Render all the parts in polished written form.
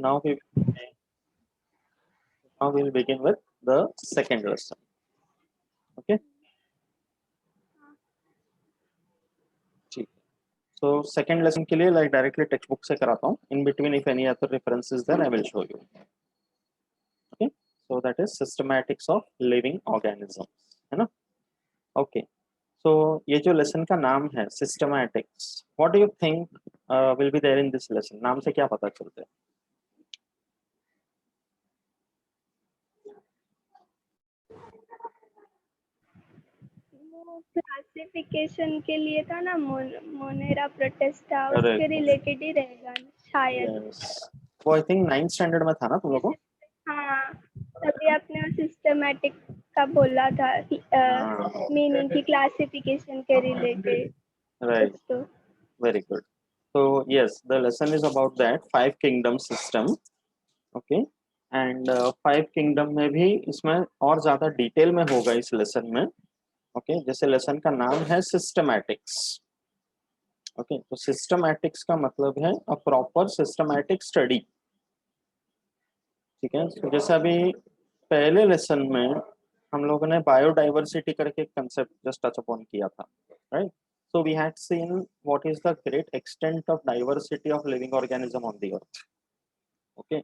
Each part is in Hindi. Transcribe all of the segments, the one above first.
now we'll begin with the second lesson. Okay. So second lesson के लिए like directly textbook से कराता हूँ. In between, if any other references there, I will show you. Okay. So that is systematics of living organisms, है ना? Okay. So ये जो lesson का नाम है systematics. What do you think will be there in this lesson? नाम से क्या पता चलता है? क्लासिफिकेशन के लिए था ना, मोनेरा प्रोटेस्टा, उसके रिलेटेड ही रहेगा शायद. Yes. वो I think 9th standard में था ना तुम लोगों को? हाँ, तभी आपने सिस्टमैटिक का बोला था, मीनिंग की क्लासिफिकेशन के related. Right. Very good. So yes, the lesson is about that 5 kingdom system. Okay. And 5 kingdom में भी इसमें और ज़्यादा डिटेल में होगा इस लेसन में. ओके, जैसे लेसन का नाम है सिस्टमैटिक्स. ओके, तो सिस्टमैटिक्स का मतलब है अ प्रॉपर सिस्टमैटिक स्टडी. ठीक है. तो जैसे अभी पहले लेसन में हम लोगों ने बायोडाइवर्सिटी करके कंसेप्ट जस्ट टच अपॉन किया था, right? So we had seen what is the great extent of diversity of living organism on the earth. Okay,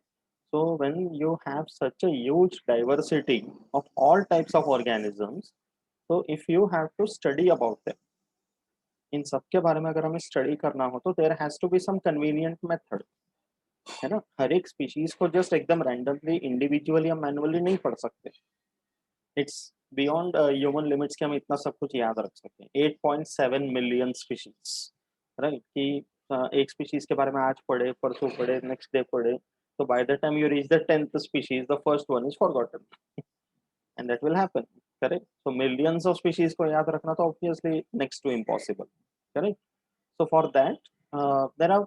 so when you have such a huge diversity of all types of organisms, so if you have to study about them, इन सब के बारे में अगर हमें स्टडी करना हो तो there has to be some convenient method, है ना? हर एक स्पीशीज को जस्ट एकदम रैंडमली इंडिविजुअली या मैनुअली नहीं पढ़ सकते. इट्स बियॉन्ड ह्यूमन लिमिट्स के हम इतना सब कुछ याद रख सकें. 8.7 मिलियन स्पीशीज, राइट? कि एक स्पीशीज के बारे में आज पढ़े, परसों पढ़े, नेक्स्ट डे पढ़े, तो by the time you reach the 10th species the first one is forgotten, and that will happen. Correct. So millions of species को याद रखना तो obviously next to impossible. Correct. So for that there are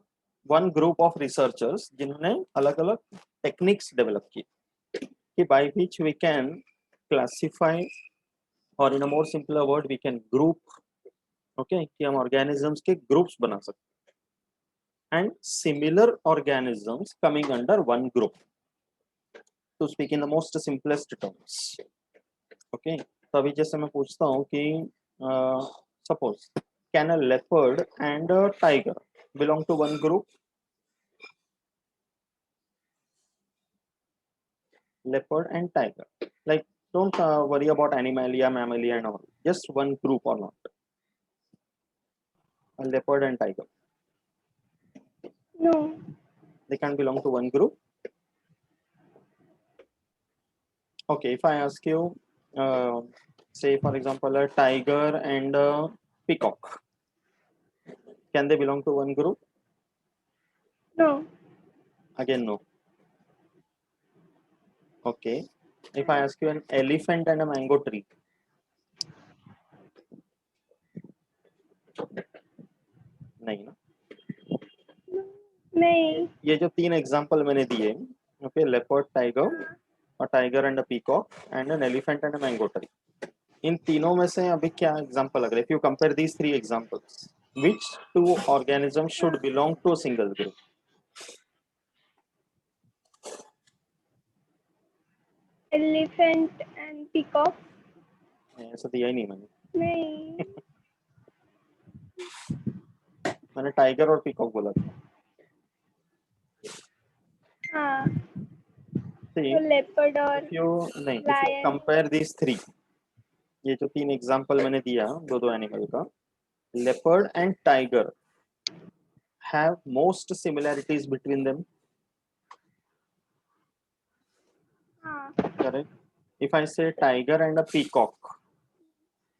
one group of researchers जिन्होंने अलग अलग टेक्निक्स डेवलप की कि by which we can classify, or in a more simpler word we can group. Okay, कि हम organisms के groups बना सकते हैं and similar organisms coming under one group, to speak in the most simplest terms. Okay, तो अभी जैसे मैं पूछता हूँ कि suppose can a leopard and a tiger belong to one group? Leopard and tiger, like don't worry about animalia, mammalia and all, just one group or not? A leopard and tiger, No. they can't belong to one group. Okay, if I ask you, say for example, a tiger and a peacock, can they belong to one group? No. Again, no. Okay, if I ask you an elephant and a mango tree, नहीं ना? नहीं. ये जो 3 एग्जांपल मैंने दिए, ओके, लेपर्ड, टाइगर, और tiger and a peacock and an elephant and a mango tree, इन तीनों में से अभी क्या एग्जांपल लग रहा है? If you compare these 3 examples, which 2 organisms should belong to a single group? Elephant and peacock. ऐसा दिया ही नहीं मैंने. नहीं. मैंने टाइगर और पीकॉक बोला था. हाँ. See, तो leopard और if you lion. compare these 3, ये जो 3 एग्जांपल मैंने दिया दो एनिमल का, leopard and tiger have most similarities between them. हाँ. Correct. If I say tiger and a peacock,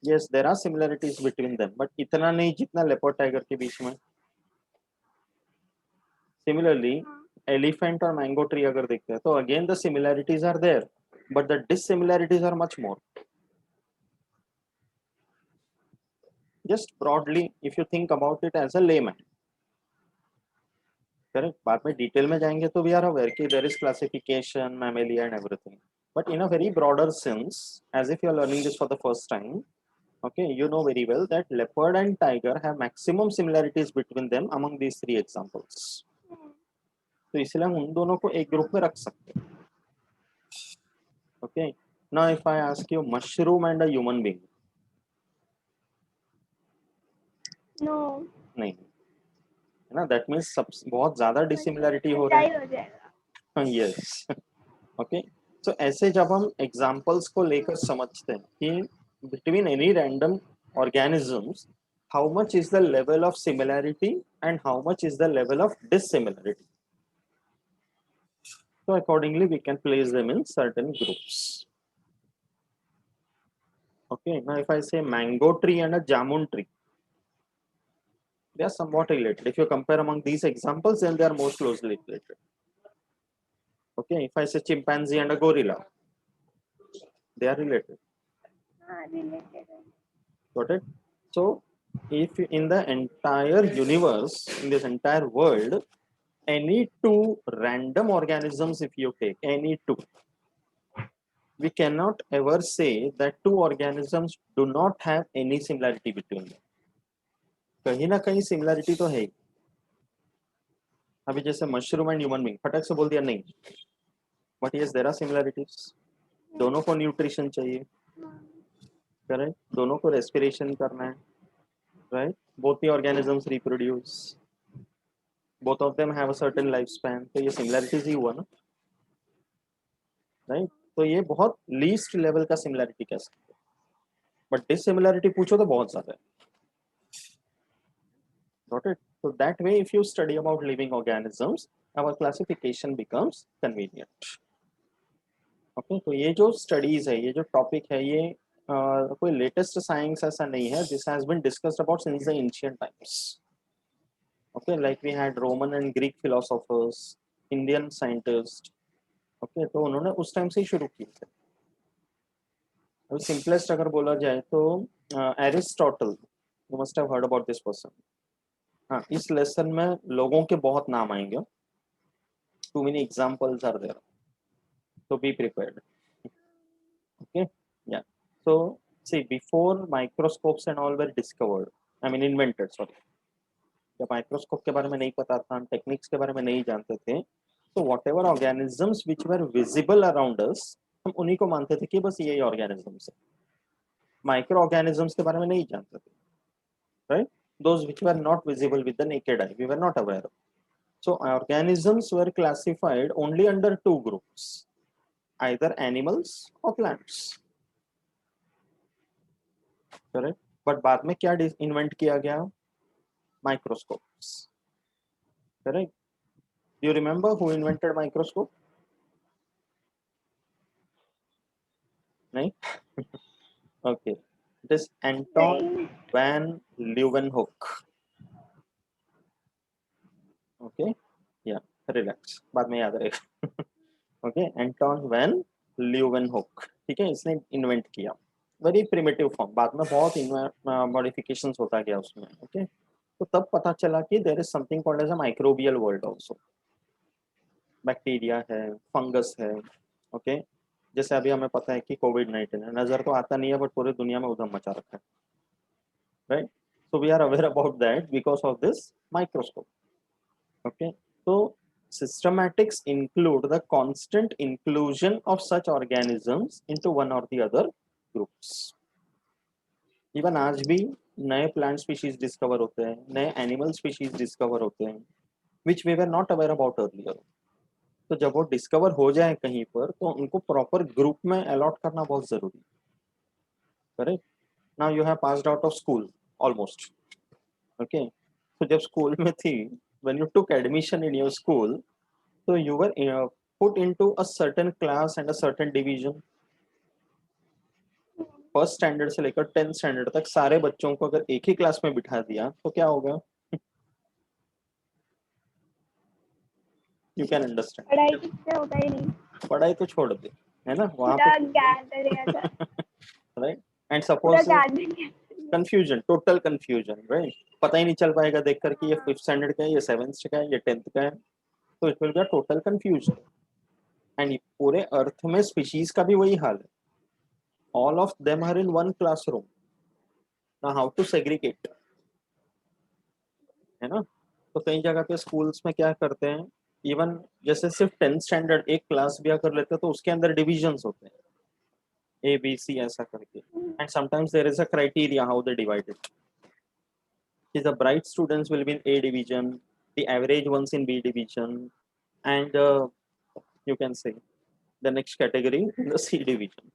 yes, there are similarities between them, but इतना नहीं जितना leopard tiger के बीच में. Similarly, elephant और mango tree अगर देखते हैं तो again the similarities are there, but the dissimilarities are much more. Just broadly, if you think about it as a layman, correct. बाद में डिटेल में जाएंगे तो we are aware कि there is classification, mammalia and everything, but in a very broader sense, as if you are learning this for the first time, okay, you know very well that leopard and tiger have maximum similarities between them among these 3 examples. तो इसलिए हम उन दोनों को एक ग्रुप में रख सकते हैं. Okay, now if I ask you mushroom and a human being. No, नहीं है ना, दैट मीन्स सब बहुत ज्यादा डिसिमिलरिटी हो रहा मल्टीप्लाई हो जाएगा. है. यस. ओके, तो ऐसे जब हम एग्जांपल्स को लेकर समझते हैं कि between any random organisms how much is the level of similarity and how much is the level of dissimilarity, so accordingly we can place them in certain groups. Okay, now if I say mango tree and a jamun tree, they are somewhat related. If you compare among these examples, then they are most closely related. Okay, if I say chimpanzee and a gorilla, they are related. हाँ, related है. Got it? So if in the entire universe, in this entire world, any two random organisms, if you take any two, we cannot ever say that two organisms do not have any similarity between them. कहीं ना कहीं सिमिलरिटी तो है ही. अभी जैसे मशरूम एंड ह्यूमन बीइंग, फटक से बोल दिया नहीं, but yes there are similarities. दोनों को न्यूट्रिशन चाहिए, करेक्ट, दोनों को रेस्पिरेशन करना है, right, both the organisms reproduce, both of them have a certain lifespan, तो ये सिमिलरिटीज ही हुआ ना, राइट. तो ये बहुत लीस्ट लेवल का सिमिलरिटी कह सकते हैं, बट डिसिमिलरिटी पूछो तो बहुत ज्यादा है. Got it? So that way, if you study about living organisms, our classification becomes convenient. Okay, तो ये जो स्टडीज है, ये जो टॉपिक है, ये कोई लेटेस्ट साइंस ऐसा नहीं है. This has been discussed about since the ancient times. Okay, like we had Roman and Greek philosophers, Indian scientists. Okay, तो उन्होंने उस टाइम से ही शुरू किए थे. अभी सिंपलेस्ट अगर बोला जाए तो Aristotle, you must have heard about this person. हाँ, इस लेसन में लोगों के बहुत नाम आएंगे. Too many examples are there, so be prepared. Okay, yeah. So see, before microscopes and all were discovered, I mean invented, sorry, जब माइक्रोस्कोप के बारे में नहीं पता था, हम टेक्निक्स के बारे में नहीं जानते थे, तो whatever organisms which were visible around us, हम उन्हीं को मानते थे कि बस यही organisms है. माइक्रो ऑर्गेनिजम्स के बारे में नहीं जानते थे, right? Those which were not visible with the naked eye, we were not aware of. So organisms were classified only under two groups, either animals or plants. Correct? But बाद में क्या इन्वेंट किया गया? Microscopes. Correct? Do you remember who invented microscope? नहीं? Okay. It is Anton नहीं. van Leeuwenhoek. Okay? Yeah. Relax. बाद में याद रहेगा. Okay? Anton van Leeuwenhoek. ठीक है? इसने इन्वेंट किया. वेरी प्रिमिटिव फॉर्म, बाद में बहुत मॉडिफिकेशंस होता गया उसमें. ओके, तो तब पता चला कि there is something called as a microbial world also. Bacteria है, फंगस है. ओके, जैसे अभी हमें पता है कि कोविड-19 है, नजर तो आता नहीं है बट पूरी दुनिया में उधम मचा रखा है, right. So we are aware about that because of this microscope. Okay, तो systematics include the constant inclusion of such organisms into one or the other groups. Even आज भी नए प्लांट स्पीशीज डिस्कवर होते हैं, नए एनिमल स्पीशीज डिस्कवर होते हैं, which we were not aware about earlier. तो जब वो डिस्कवर हो जाए कहीं पर, तो उनको प्रॉपर ग्रुप में अलॉट करना बहुत जरूरी. Correct. Now you have passed out of school almost. Okay, तो जब स्कूल में थी, when you took admission in your school, तो you were put into a certain class and a certain division. First standard से लेकर 10th स्टैंडर्ड तक सारे बच्चों को अगर एक ही क्लास में बिठा दिया तो क्या होगा? You can understand. पढ़ाई किससे होता ही नहीं. पढ़ाई तो छोड़ दे, है ना, वहां पूरा पे. गैदर था. राइट. एंड पूरा suppose gather. Confusion, total confusion, right. पता ही नहीं चल पाएगा देखकर कि ये 5th स्टैंडर्ड का है, ये 7th का है, ये 10th का है. तो it will be a total confusion. And पूरे अर्थ में स्पीशीज का भी वही हाल है. All of them are in one classroom. Now how to segregate, है ना. तो कई जगह पे स्कूल्स में क्या करते हैं, इवन जैसे सिर्फ 10th स्टैंडर्ड एक क्लास भी अगर लेते हैं तो उसके अंदर डिविजन्स होते हैं, ए बी सी ऐसा करके, and sometimes there is a criteria how they divide it. The bright students will be in A division, the average ones in B division, and you can say the next category in the C division.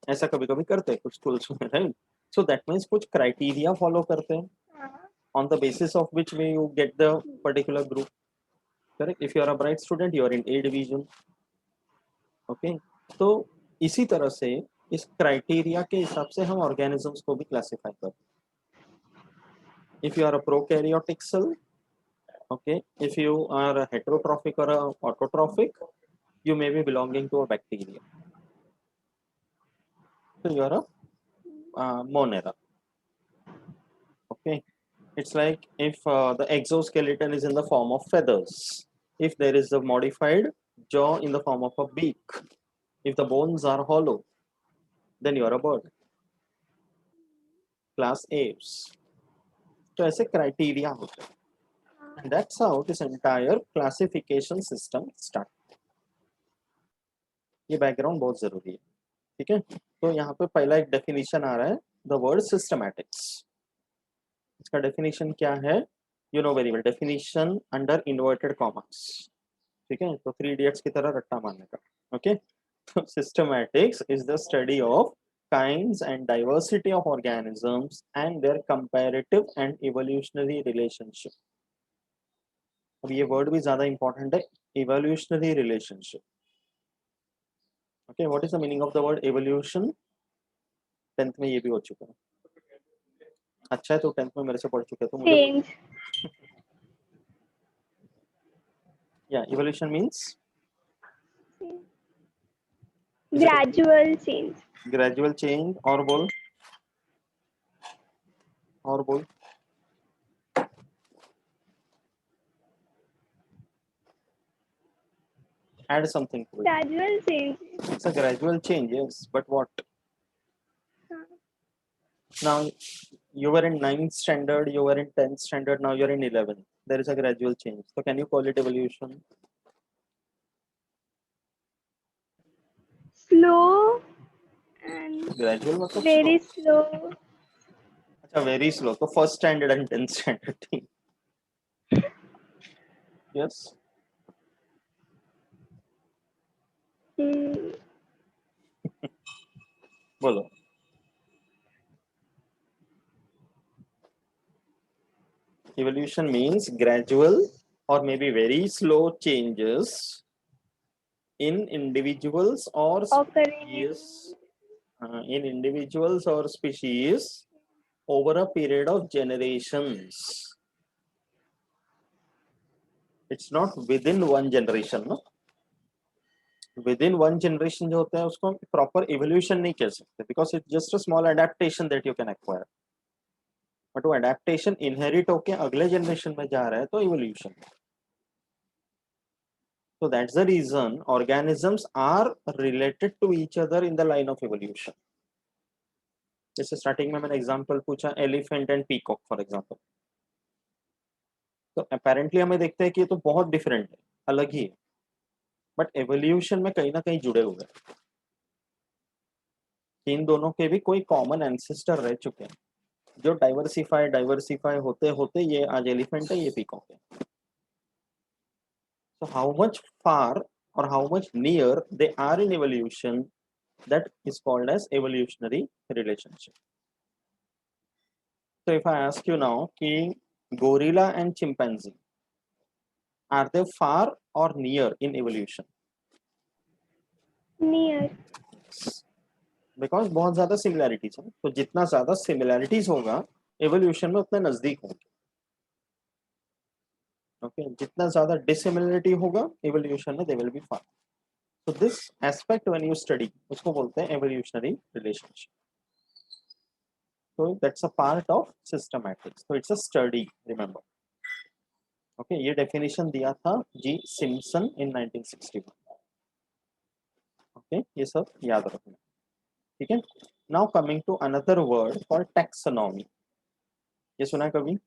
ऐसा कभी कभी करते हैं कुछ स्कूल्स में, राइट? सो दैट मीन्स कुछ क्राइटेरिया फॉलो करते हैं on the basis of which way you get the particular group. Correct? If you are a bright student, you are in A division. Okay? तो इसी तरह से इस क्राइटेरिया के हिसाब से हम ऑर्गेनिजम्स को भी क्लासिफाई करते हैं. If you are a prokaryotic cell, okay, if you are a heterotrophic or a autotrophic, you may be belonging to a bacteria. So you are a Monera. Okay, it's like if the exoskeleton is in the form of feathers, if there is a modified jaw in the form of a beak, if the bones are hollow, then you are a bird. Class Aves. तो ऐसे criteria होते हैं. And that's how this entire classification system starts. ये background बहुत जरूरी है. ठीक है, तो यहाँ पे पहला एक डेफिनेशन आ रहा है, द वर्ड सिस्टमैटिक्स. इसका डेफिनेशन क्या है? You know very well, definition under inverted commas. ठीक है, तो 3 इडियट्स की तरह रट्टा मारने का. ओके, तो systematics is the study of kinds and diversity of organisms and their comparative and evolutionary relationship. अब ये वर्ड भी ज्यादा इंपॉर्टेंट है, evolutionary relationship. Okay, what is the meaning of the word evolution? 10th में ये भी हो चुका है. अच्छा है, तो 10th में मेरे से पढ़ चुके तो मुझे. Change. Yeah, evolution means Gradual change. gradual change. और बोल, और बोल. Add something to it. Gradual change. It's a gradual change, yes, but what? Now you were in 9th standard, you were in 10th standard, now you're in 11th. There is a gradual change. So can you call it evolution? Slow and Gradual मतलब very slow. slow. अच्छा, very slow. तो first standard and 10th standard थी. Yes. बोलो. Evolution means gradual or maybe very slow changes in individuals or species, in individuals or species over a period of generations. It's not within one generation, no? Within one generation जो होता है उसको proper evolution नहीं कह सकते, because it's just a small adaptation that you can acquire. But वो adaptation inherit होके अगले generation में जा रहा है तो evolution. So that's the reason organisms are related to each other in the line of evolution. जैसे स्टार्टिंग में मैंने एग्जांपल पूछा elephant and peacock for example, तो अपेरेंटली हमें देखते हैं कि ये तो बहुत डिफरेंट है, अलग ही है, बट एवोल्यूशन में कहीं ना कहीं जुड़े हुए हैं. इन दोनों के भी कोई कॉमन एंसेस्टर रह चुके हैं, जो डाइवर्सिफाई होते होते ये आज एलिफेंट है, ये पीकॉक है. So how much far or how much near they are in evolution, that is called as evolutionary relationship. So if I ask you now कि gorilla and chimpanzee, are they far or near in evolution? Near. Because बहुत ज्यादा similarities है, तो जितना ज्यादा similarities होगा evolution में उतना नजदीक होंगे. Okay, जितना ज्यादा dissimilarity होगा evolution में they will be far. So this aspect when you study उसको बोलते हैं evolutionary relationship. So that's a part of systematics. So it's a study, remember. Okay, ये definition दिया था जी सिम्पसन in 1961. Okay, ये सब याद रखना. ठीक है. Now coming to another word called taxonomy. ये सुना कभी?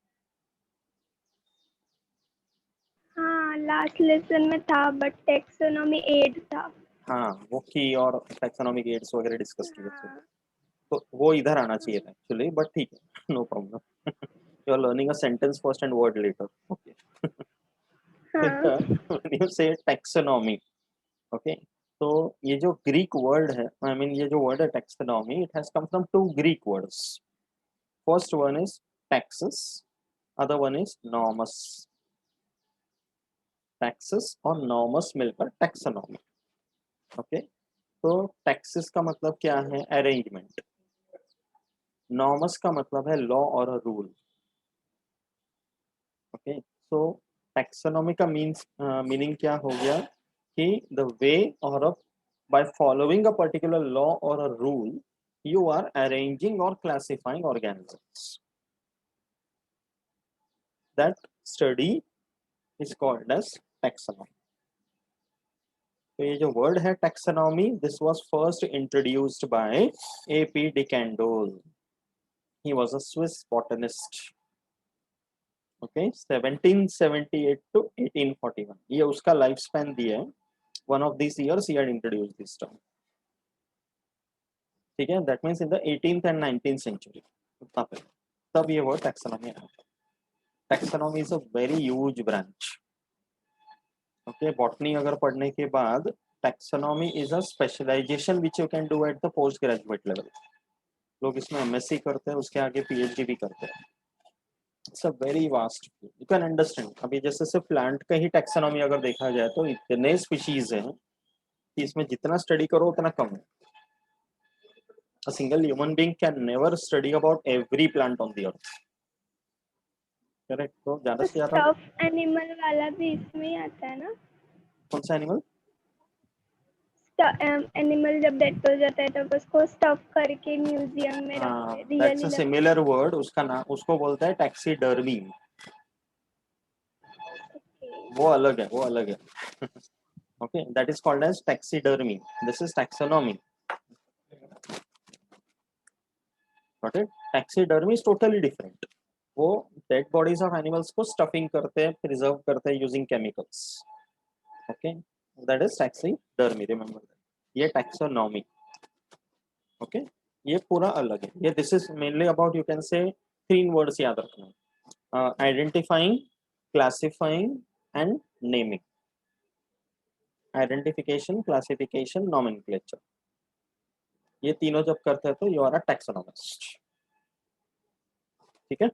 हाँ. हाँ लास्ट लेसन में था बट टेक्सोनॉमी 8 था। हाँ वो की और टैक्सोनॉमिक एड्स वगैरह डिस्कस किए थे, हाँ तो वो इधर आना चाहिए था एक्चुअली, बट ठीक है, no problem. You are learning a sentence first and word later, okay. हाँ when you say taxonomy, okay, तो ये जो ग्रीक वर्ड है, आई मीन ये जो वर्ड है taxonomy, it has come from two Greek words. First one is taxis, other one is nomos. Taxis और नॉमस मिलकर टैक्सोनॉमी, ओके। तो टैक्सेस का मतलब क्या है? अरेंजमेंट। नॉमस का मतलब है लॉ और रूल, ओके। सो टैक्सोनॉमी का मीनिंग क्या हो गया कि द वे और by following a particular law or a rule, you are arranging or classifying organisms. That study is called as taxonomy. तो ये जो वर्ड है taxonomy, this was first introduced by A.P. de Candolle. He was a Swiss botanist. Okay, 1778 to 1841. ये उसका लाइफ स्पैन दिया है. One of these years he had introduced this term. ठीक है, that means in the 18th and 19th century. तब ये वर्ड taxonomy आया. Taxonomy is a very huge branch. Okay, botany अगर पढ़ने के बाद taxonomy is a specialization which you can do at the postgraduate level. लोग इसमें MSc करते हैं, उसके आगे PhD भी करते हैं. It's a very vast field. You can understand. अभी जैसे सिर्फ प्लांट का ही टैक्सोनॉमी अगर देखा जाए तो इतने स्पीशीज हैं कि इसमें जितना स्टडी करो उतना कम है. A single human being can never study about every plant on the earth. Correct. तो ज्यादा से ज्यादा स्टफ एनिमल वाला भी इसमें ही आता है ना? कौन सा एनिमल? एनिमल जब डेथ हो जाता है तब उसको स्टफ करके म्यूजियम में रखते हैं, दैट्स रियली अ लगता सिमिलर वर्ड. उसका नाम, उसको बोलते हैं टैक्सीडर्मी. है। वो अलग है, वो अलग है. Okay, that is called as taxidermy. This is taxonomy. Got it? Taxidermy is totally different. वो डेड बॉडीज ऑफ एनिमल्स को स्टफिंग करते हैं, प्रिजर्व करते हैं using chemicals. Okay, that is taxidermy. Remember that. ये टैक्सोनॉमी. ओके, ये पूरा अलग है. ये this is mainly about, you can say 3 words याद रखना. Identifying, classifying and naming. Identification, classification, nomenclature. ये तीनों जब करते हैं तो यू आर अ टैक्सोनॉमिस्ट. ठीक है.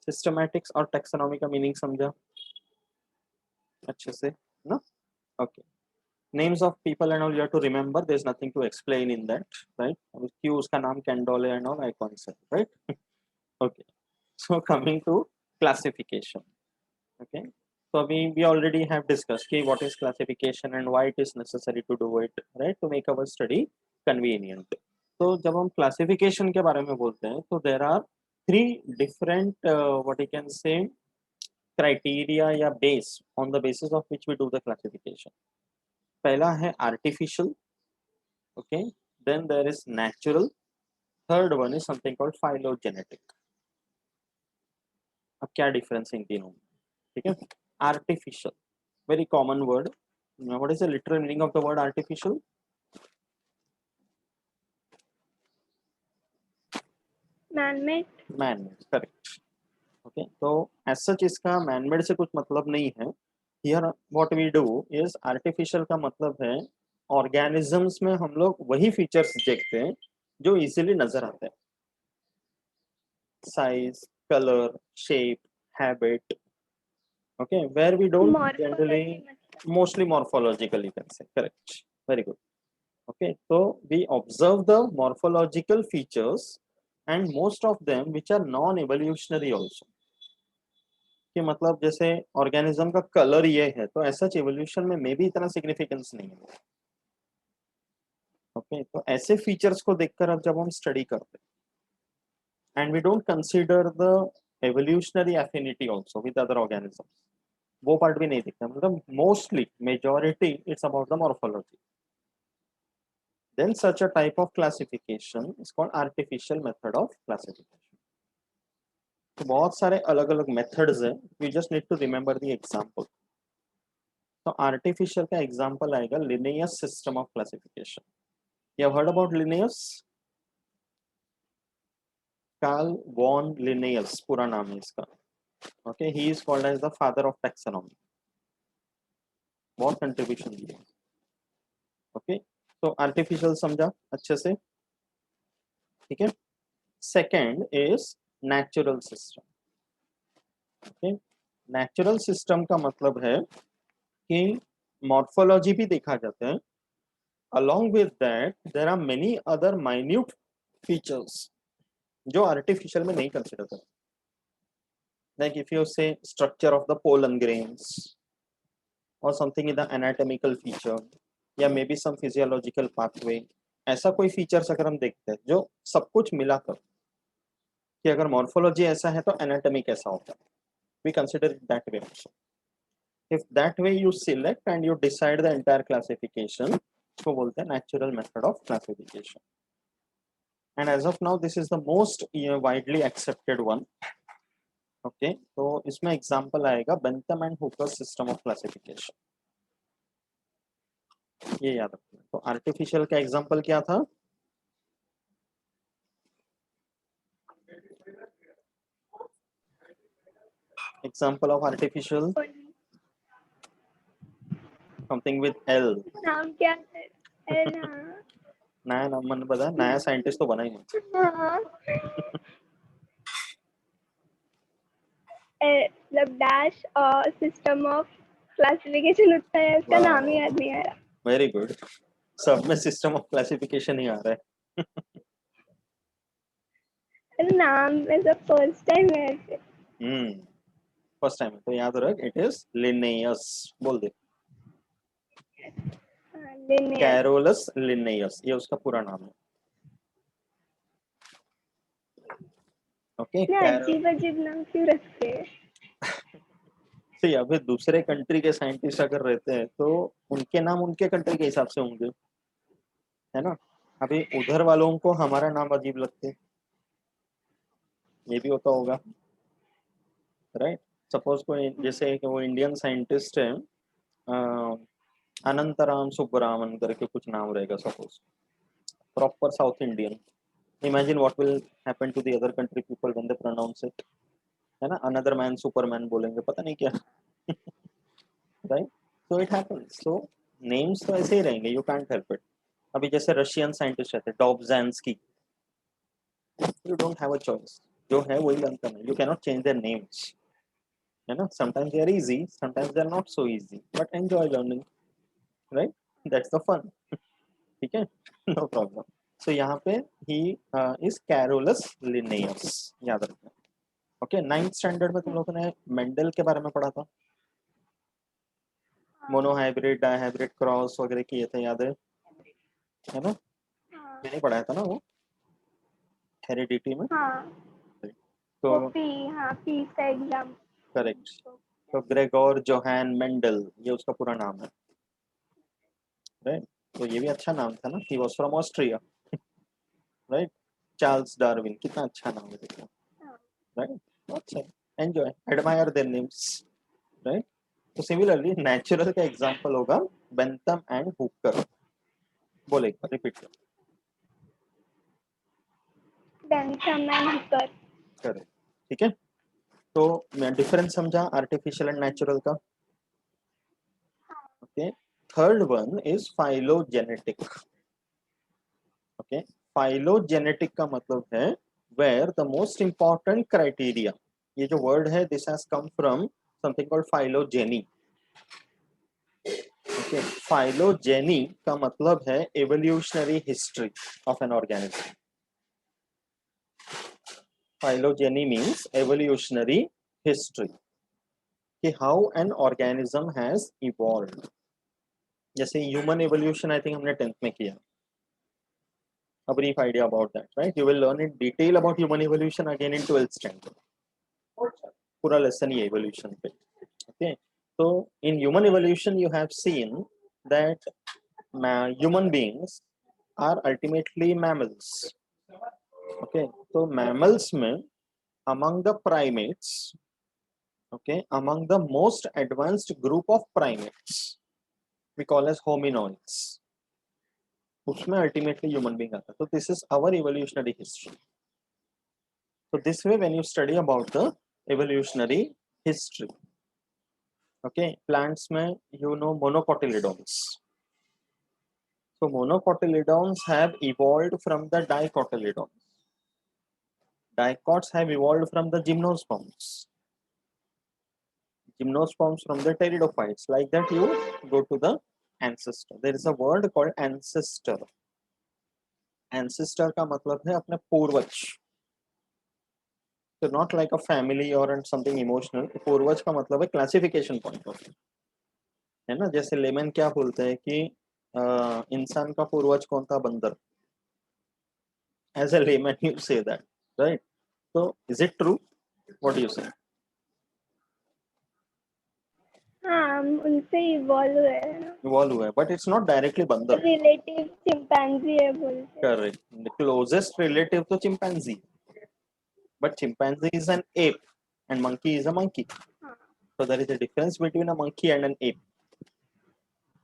सिस्टमैटिक्स और टैक्सोनॉमी का मीनिंग समझा अच्छे से ना? Okay. Names of people and all you have to remember. There's nothing to explain in that, right? क्यों उसका नाम Candolle and all I concept, right? Okay. So coming to classification. Okay. So we already have discussed okay, what is classification and why it is necessary to do it, right? To make our study convenient. तो जब हम classification के बारे में बोलते हैं तो there are 3 different what you can say criteria या base on the basis of which we do the classification. पहला है artificial, okay, then there is natural, third one is something called phylogenetic. अब क्या डिफरेंस इन तीनों में? ठीक है. Artificial, very common word. What is the literal meaning of the word artificial? Manmade. Manmade, correct. Okay, तो एज सच इसका मैनमेड से कुछ मतलब नहीं है. Here what we do is, artificial का मतलब है ऑर्गेनिजम्स में हम लोग वही फीचर्स देखते हैं जो इजीली नजर आते हैं. Size, colour, shape, habit. Okay, where we don't generally, morphology mostly morphological you can say, correct, very good. Okay, so we observe the morphological features and most of them which are non-evolutionary also. कि मतलब जैसे ऑर्गेनिज्म का कलर ये है तो ऐसा एवोल्यूशन में मे भी इतना सिग्निफिकेंस नहीं है. ओके, तो ऐसे फीचर्स को देखकर अब जब हम स्टडी करते हैं and we don't consider the evolutionary affinity also with other organisms, वो पार्ट भी नहीं दिखता. मतलब mostly majority it's about the morphology. then such a type of classification is called artificial method of classification. तो बहुत सारे अलग अलग मेथड्स हैं. you just need to remember the example. तो आर्टिफिशियल का एग्जांपल आएगा Linnaeus system of classification. You have heard about Linnaeus? Carl von Linnaeus पूरा नाम है इसका. Okay, he is called as the father of taxonomy. बहुत कंट्रीब्यूशन दिया. ओके, तो आर्टिफिशियल समझा अच्छे से, ठीक है. Second is natural system. Okay, natural system का मतलब है कि मॉर्फोलॉजी भी देखा जाता है. along with that there are many other minute features जो आर्टिफिशियल में नहीं कंसिडर करते. like if you say structure of the pollen grains or something in the anatomical feature या maybe some physiological pathway, ऐसा कोई फीचर्स अगर हम देखते हैं जो सब कुछ मिलाकर कि अगर मॉर्फोलॉजी ऐसा है तो एनाटॉमी कैसा होता है, we consider it that way also. If that way you select and you decide the entire classification, उसको बोलते हैं natural method of classification. And as of now this is the most widely accepted one. Okay, तो इसमें एग्जांपल आएगा Bentham and Hooker system of classification. ये याद रखना. तो आर्टिफिशियल का एग्जांपल क्या था? Example of artificial something with L. नाम क्या है? एल. हाँ. नया नाम मैंने बताया, नया साइंटिस्ट तो बना ही नहीं. हाँ. मतलब डैश और सिस्टम ऑफ क्लासिफिकेशन होता है, उसका नाम ही याद नहीं आ रहा. Very good. सब में सिस्टम ऑफ क्लासिफिकेशन ही आ रहा है. अरे नाम ऐसा फर्स्ट टाइम है ऐसे. फर्स्ट टाइम तो याद रख, इट इज लिनेयस. बोल दे. लिनियस. कैरोलस लिनेयस, ये उसका पूरा नाम है. ओके, अजीब अजीब नाम क्यों रखते हैं? तो अभी दूसरे कंट्री के साइंटिस्ट अगर रहते हैं तो उनके नाम उनके कंट्री के हिसाब से होंगे, है ना. अभी उधर वालों को हमारा नाम अजीब लगते, ये भी होता होगा, राइट. सपोज कोई जैसे वो इंडियन साइंटिस्ट है अनंतराम सुब्बरामन करके कुछ नाम रहेगा suppose, proper South Indian. Imagine what will happen to the other country people when they pronounce it, है ना. अनदर मैन सुपरमैन बोलेंगे, पता नहीं क्या. Right, so it happens. So names तो ऐसे ही रहेंगे, यू कांट हेल्प इट. अभी जैसे रशियन साइंटिस्ट रहते हैं Dobzhansky, you don't have a choice, जो है वही बनता है. You can not change their names, है ना. Sometimes they are easy, sometimes they are not so easy, but enjoy learning, right. That's the fun. ठीक है, नो प्रॉब्लम. सो यहाँ पे ही इज कैरोलस लिनेयस, याद रखना. ओके, 9th स्टैंडर्ड में तुम लोगों ने मेंडल के बारे में पढ़ा था. मोनोहाइब्रिड, डाइहाइब्रिड, क्रॉस वगैरह किए थे, याद है ना. मैंने पढ़ाया था ना वो हेरिडिटी में. तो पी का एग्जाम. करेक्ट. तो ग्रेगोर जोहान मेंडल, ये उसका पूरा नाम है, राइट. तो ये भी अच्छा नाम था ना, he was from Austria, right. Charles Darwin, कितना अच्छा नाम है देखो, राइट. अच्छा, enjoy, admire their names, right. तो सिमिलरली नेचुरल का एग्जांपल होगा बेंथम एंड हुकर. बोले रिपीट कर. Bentham and Hooker. करेक्ट, ठीक है. तो मैं डिफरेंस समझा आर्टिफिशियल एंड नेचुरल का. Okay, third one is phylogenetic. Okay, phylogenetic का मतलब है where the most important criteria. ये जो वर्ड है this has come from something called phylogeny. Okay, phylogeny का मतलब है evolutionary history of an organism. Phylogeny means evolutionary history, कि how an organism has evolved. जैसे ह्यूमन एवोल्यूशन आई थिंक हमने 10th में किया. A brief idea about that, right? You will learn in detail about human evolution again in 12th standard. पूरा lesson ये evolution पे. Okay, so in human evolution you have seen that human beings are ultimately mammals. Okay, so mammals में among the primates, okay, among the most advanced group of primates we call as hominoids, उसमें ultimately human being आता है. So this is our evolutionary history. So this way when you study about the evolutionary history, okay, plants में you know monocotyledons. So monocotyledons have evolved from the dicotyledons. Dicots have evolved from the gymnosperms. Gymnosperms from the pteridophytes. Like that you go to the ancestor. There is a word called ancestor. Ancestor का मतलब है अपने पूर्वज. So not like a family or something emotional. पूर्वज का मतलब है classification point of view. है ना, जैसे लेमन क्या बोलते हैं कि इंसान का पूर्वज कौन था? बंदर. As a layman you say that, right? So is it true? What do you say? हाँ, हम उनसे इवॉल्व हुए हैं ना. Evolve हुआ है, but it's not directly बंदर. रिलेटिव चिंपैंजी है बोलते हैं. Correct. The closest relative to chimpanzee, but chimpanzee is an ape and monkey is a monkey. हाँ. So there is a difference between a monkey and an ape.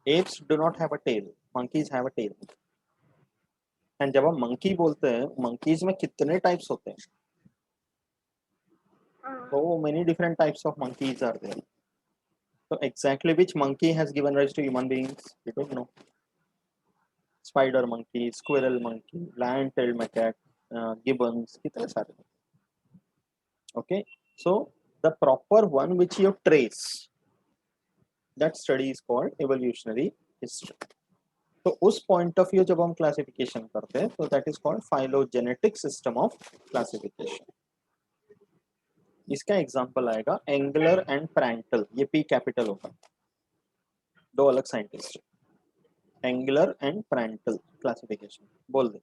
Apes do not have a tail. Monkeys have a tail. And जब हम monkey बोलते हैं, monkeys में कितने types होते हैं? So many different types of monkeys are there. So exactly which monkey has given rise to human beings? We don't know. Spider monkey, squirrel monkey, lion-tailed macaque, gibbons, कितने सारे. Okay, so the proper one which you trace, that study is called evolutionary history. तो उस point of view जब हम classification करते हैं, तो that is called phylogenetic system of classification. इसका एग्जांपल आएगा एंगलर एंड प्रैंटल. ये पी कैपिटल होगा. दो अलग scientist, Engler and Prantl classification. बोल दे.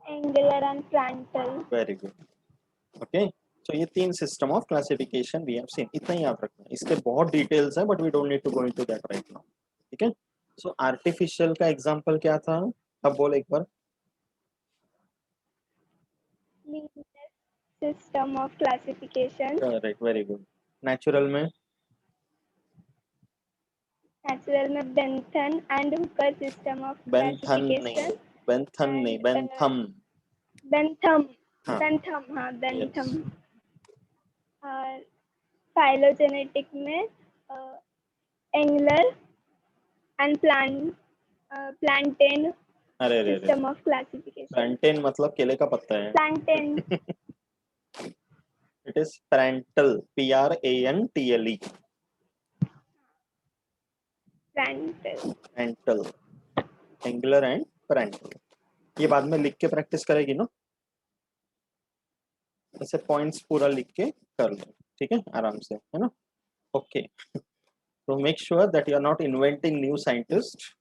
Engler and Prantl. Very good. Okay, तो ये तीन system of classification we have seen. इतना ही याद रखना. इसके बहुत डिटेल्स है but we don't need to go into that right now. ठीक है. सो आर्टिफिशियल का एग्जांपल क्या था? अब बोल एक बार. System of classification. Correct, very good. Natural में? नेचुरल में Benthan and Hooker system of Benthan नहीं, क्लासिफिकेशन. बेंथन नहीं, बेंथम. बेंथम. हाँ. बेंथम. हाँ, बेंथम. Yes. और फाइलोजेनेटिक में एंगलर एंड प्लांटेन अरे अरे अरे, सिस्टम ऑफ क्लासिफिकेशन. प्लांटेन मतलब केले का पत्ता है. Plantain. It is Prantl, PRANTLE. Prantl, Engler and Prantl. ये बाद में लिख के प्रैक्टिस करेगी ना, ऐसे पॉइंट्स पूरा लिख के कर लो. ठीक है, आराम से, है ना. ओके, तो make sure that you are not inventing new scientist.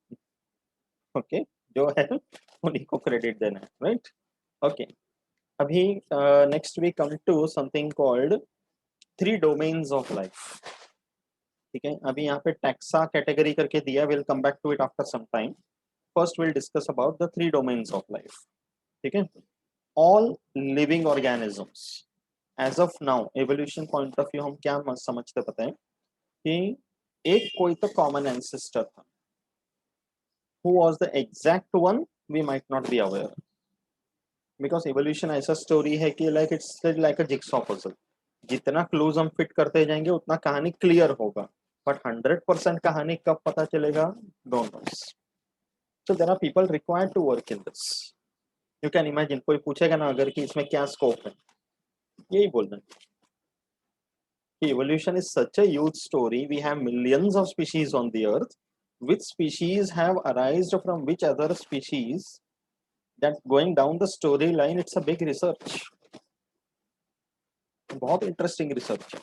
Okay, जो है उन्हीं को क्रेडिट देना है. राइट. ओके, अभी next we come to something called 3 domains of life. ठीक है, अभी यहाँ पे टैक्सा कैटेगरी करके दिया. Will come back to it after some time. First will discuss about the 3 domains of life. ठीक है. All living organisms as of now, evolution point of view हम क्या समझते पता है कि एक कोई तो कॉमन एंसेस्टर था. Who was the exact one we might not be aware, because evolution ऐसा स्टोरी है कि like it's like a jigsaw puzzle. जितना क्लूज हम फिट करते जाएंगे उतना कहानी क्लियर होगा, बट 100% कहानी कब पता चलेगा? Don't know. So there are people required to work in this. You can imagine, कोई पूछेगा ना अगर कि इसमें क्या स्कोप है, यही बोलना कि evolution is such a huge story. We have millions of species on the earth. Which species have arisen from which other species? That going down the storyline, it's a big research. बहुत इंटरेस्टिंग रिसर्च है.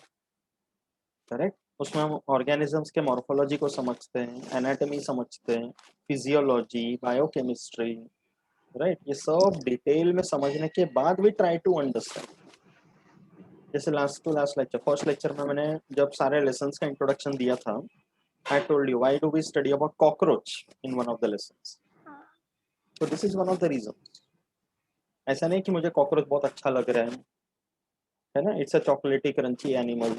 करेक्ट. उसमें हम ऑर्गेनिजम्स के मॉर्फोलॉजी को समझते हैं, एनाटॉमी समझते हैं, फिजियोलॉजी, बायोकेमिस्ट्री. राइट. ये सब डिटेल में समझने के बाद वी ट्राई टू अंडरस्टैंड. जैसे लास्ट लेक्चर, फर्स्ट लेक्चर में मैंने जब सारे लेसन्स का इंट्रोडक्शन दिया था, I told you why do we study about cockroach in one of the lessons. So this is one of the reasons. ऐसा नहीं कि मुझे कॉकरोच बहुत अच्छा लग रहा है, है ना, it's a chocolatey crunchy animal,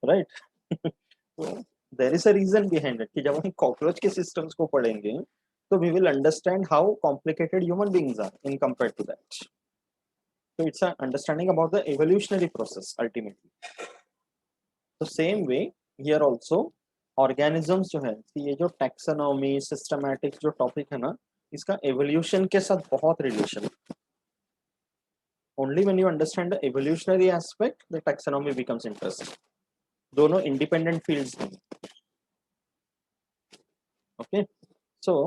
right? तो there is a reason behind it कि जब हम कॉकरोच के सिस्टम्स को पढ़ेंगे तो we will understand how complicated human beings are in compare to that. So it's an understanding about the evolutionary process ultimately. So same way here also organisms जो है, ये जो taxonomy systematic जो topic है ना, इसका evolution के साथ बहुत relation है. Only when you understand the evolutionary aspect the taxonomy becomes interesting. दोनों independent fields हैं. Okay, so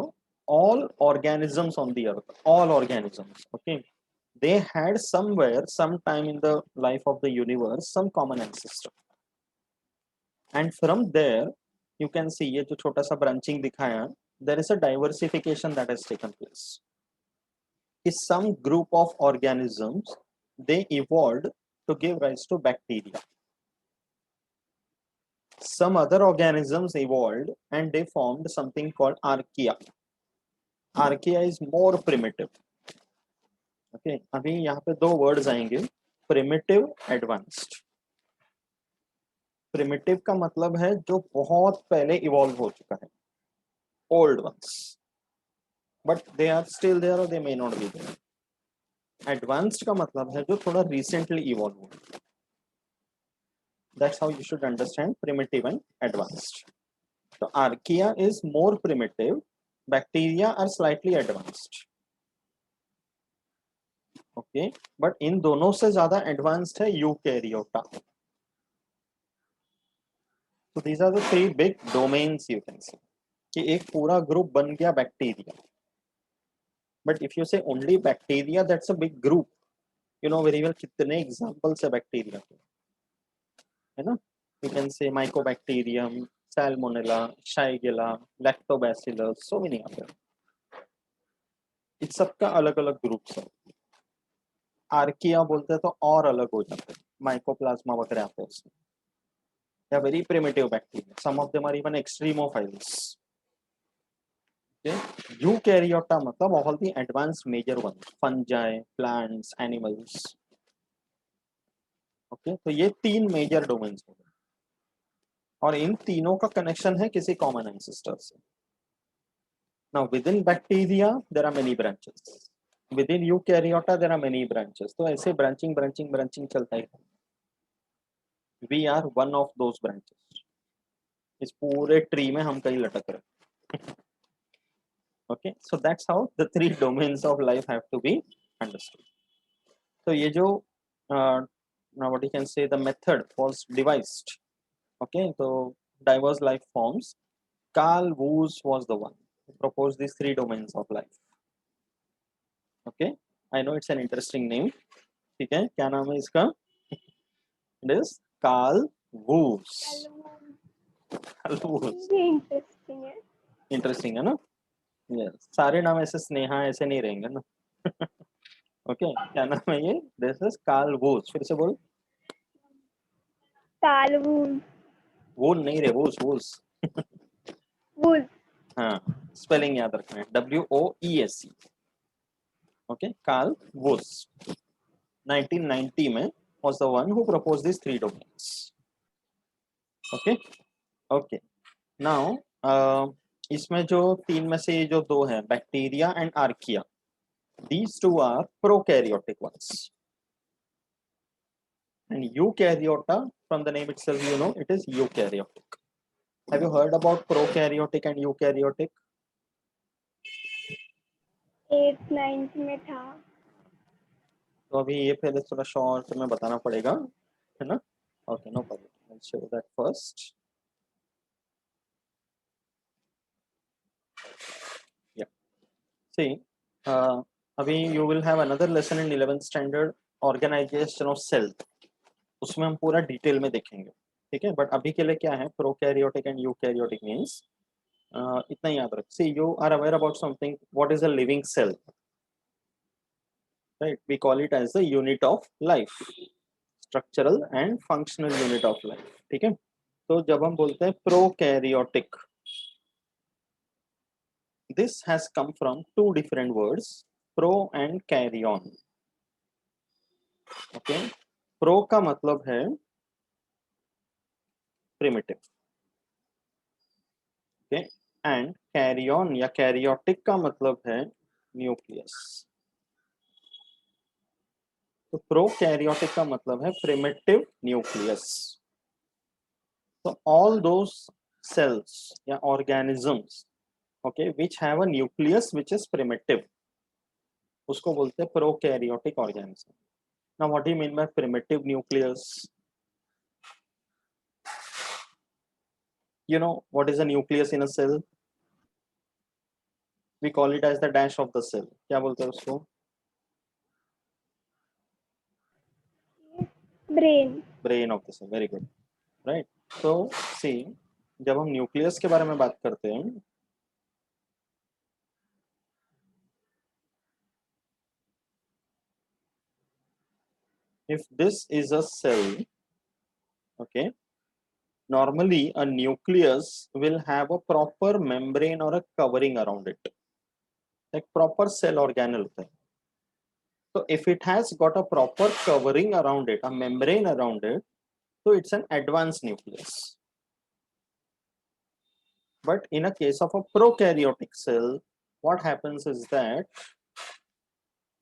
all organisms on the earth, all organisms, okay, they had somewhere sometime in the life of the universe some common ancestor. And from there you can see ये जो छोटा सा branching दिखाया, there is a diversification that has taken place. Is some group of organisms they evolved to give rise to bacteria. Some other organisms evolved and they formed something called archaea. Archaea is more primitive. Okay, अभी यहाँ पे दो words आएंगे, primitive, advanced. Primitive का मतलब है जो बहुत पहले evolve हो चुका है, old ones, but they are still there or they may not be there. Advanced का मतलब है जो थोड़ा recently evolve हुआ. That's how you should understand primitive and advanced. So archaea is more primitive, bacteria are slightly advanced. Okay, but इन दोनों से ज्यादा advanced है eukaryota. So these are the three big domains you can see. कि एक पूरा group बन गया bacteria. But if you say only bacteria, that's a big group. You know very well कितने examples है bacteria के, है ना? You can say Mycobacterium, Salmonella, Shigella, Lactobacillus, so many other. इस सबका अलग अलग ग्रुप्स है. आर्किया बोलते हैं तो और अलग हो जाते हैं, माइकोप्लाज्मा वगैरह आते हैं उसमें. They are very primitive bacteria. Some of them are even extremophiles. Okay? Eukaryota मतलब all the advanced major ones, fungi, plants, animals. Okay? तो ये तीन मेजर डोमेन्स हो गए और इन तीनों का कनेक्शन है किसी कॉमन एंसेस्टर से. Now within bacteria there are many branches. Within eukaryota there are many branches. तो ऐसे branching चलता है. We are one of those branches. इस पूरे ट्री में हम कहीं लटक रहे. Okay, so that's how the three domains of life have to be understood. So ये जो now what you can say the method was devised. Okay, so diverse life forms. Carl Woese was the one who proposed these three domains of life. Okay, I know it's an interesting name. ठीक है, क्या नाम है इसका? It is Carl Woese. Carl Woese. Interesting है. Interesting है ना? Yes. सारे नाम ऐसे स्नेहा ऐसे नहीं रहेंगे ना. ओके, क्या नाम है ये? This is Carl Woese. फिर से बोल. Carl Woese. वूल नहीं रे, वूज वूज. वूज. हाँ, स्पेलिंग याद रखना है, WOESE. ओके, कार्ल वूज 1990 में was the one who proposed these three domains. Okay, okay. Now इसमें जो तीन में से जो दो हैं, bacteria and archaea, these two are prokaryotic ones. And eukaryota, from the name itself, you know, it is eukaryotic. Have you heard about prokaryotic and eukaryotic? 8th 9th में था. तो अभी ये पहले थोड़ा शॉर्ट में बताना पड़ेगा, है ना? Okay, no problem. I'll show you that first. Yeah. See, अभी you will have another lesson in 11th standard, organization of cell. उसमें हम पूरा डिटेल में देखेंगे, ठीक है? बट अभी के लिए क्या है, प्रोकैरियोटिक एंड यूकैरियोटिक मींस इतना याद रख. See, you are aware about something. What is a living cell? Right? We call it as the unit of life, structural and functional unit of life. ठीक है? तो जब हम बोलते हैं prokaryotic, this has come from two different words, pro and carry on. Okay, pro का मतलब है प्रिमिटिव, ओके, एंड कैरियन या कैरियोटिक का मतलब है न्यूक्लियस। तो प्रो कैरियोटिक का मतलब है प्रिमिटिव न्यूक्लियस। तो ऑल दोस cells या organisms, okay, which have a nucleus which is primitive, उसको बोलते हैं prokaryotic organism. Now what do you mean by primitive nucleus? You know what is a nucleus in a cell? We call it as the dash of the cell. क्या बोलते हैं उसको? brain of the cell. Very good, right? So see, जब हम न्यूक्लियस के बारे में बात करते हैं, if this is a cell, okay, normally a nucleus will have a proper membrane or a covering around it, like proper cell organelle होता है. So if it has got a proper covering around it, a membrane around it, so it's an advanced nucleus. But in a case of a prokaryotic cell, what happens is that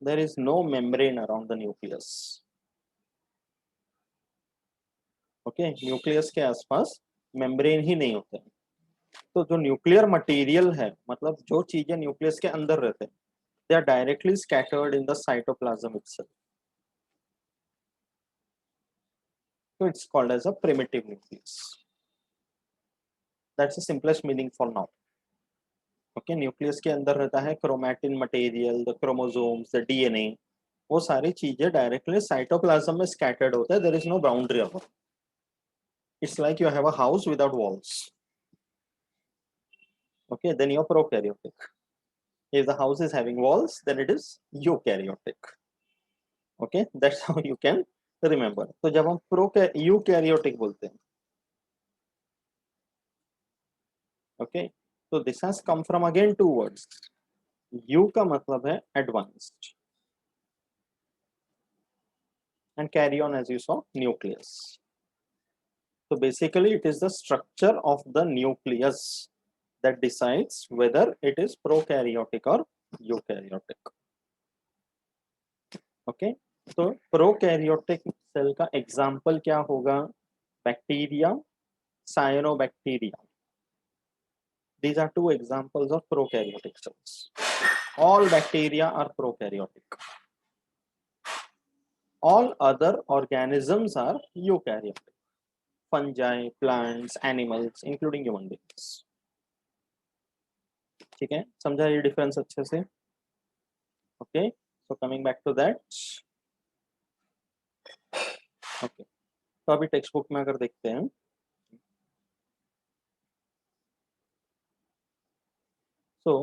there is no membrane around the nucleus. Okay, nucleus के आसपास membrane ही नहीं होते. तो जो न्यूक्लियर मटेरियल है, मतलब जो चीजें न्यूक्लियस के अंदर रहते हैं, they are directly scattered in the cytoplasm itself. So it's called as a primitive nucleus. That's the simplest meaning for now. Okay, nucleus के अंदर रहता है chromatin material, the chromosomes, the DNA, वो सारी चीजें डायरेक्टली साइटोप्लाज्म में स्कैटर्ड होता है. There is no boundary around. It's like you have a house without walls. Okay, then you're prokaryotic. If the house is having walls, then it is eukaryotic. Okay, that's how you can remember. तो जब हम eukaryotic बोलते हैं, okay, so this has come from again two words. U का मतलब है advanced, and carry on as you saw nucleus. So basically it is the structure of the nucleus that decides whether it is prokaryotic or eukaryotic. Okay, तो prokaryotic cell का example क्या होगा? Bacteria, cyanobacteria. These are two examples of prokaryotic cells. All bacteria are prokaryotic. All other organisms are eukaryotic. Fungi, plants, animals, including human beings. ठीक है, समझा ये डिफरेंस अच्छे से? Okay, so coming back to that. Okay, तो अभी टेक्स्ट बुक में अगर देखते हैं, so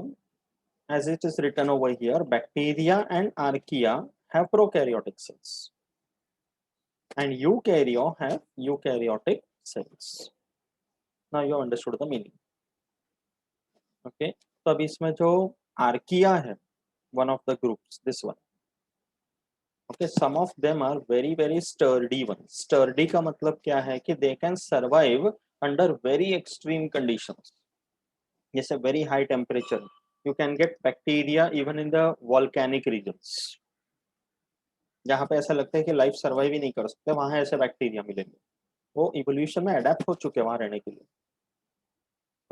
as it is written over here, bacteria and archaea have prokaryotic cells and eukarya have eukaryotic cells. Now you have understood the meaning. Okay, तो अभी इसमें जो archaea है, one of the groups, this one. Okay, some of them are very very sturdy ones. Sturdy का मतलब क्या है कि they can survive under very extreme conditions. जैसे very high temperature. You can get bacteria even in the volcanic regions. जहाँ पे ऐसा लगता है कि लाइफ सर्वाइव ही नहीं कर सकते, वहां ऐसे बैक्टीरिया मिलेंगे. वो इवोल्यूशन में अडेप्ट हो चुके हैं वहां रहने के लिए.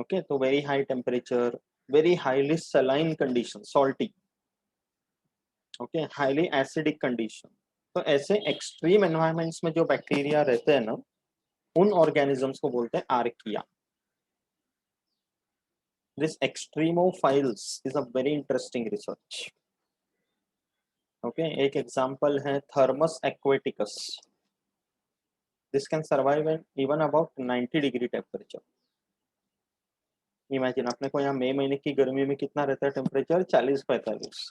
ओके, तो very high temperature, very highly saline condition, salty, okay, highly acidic condition. तो ऐसे एक्सट्रीम एनवायरमेंट्स में जो बैक्टीरिया रहते हैं ना, उन ऑर्गेनिजम्स को बोलते हैं archaea. This extremophiles is a very interesting research. Okay, एक एग्जांपल है Thermus aquaticus. This can survive at even about 90 degree temperature. Imagine, अपने को यहाँ मई महीने की गर्मी में कितना रहता है टेम्परेचर? 40-45.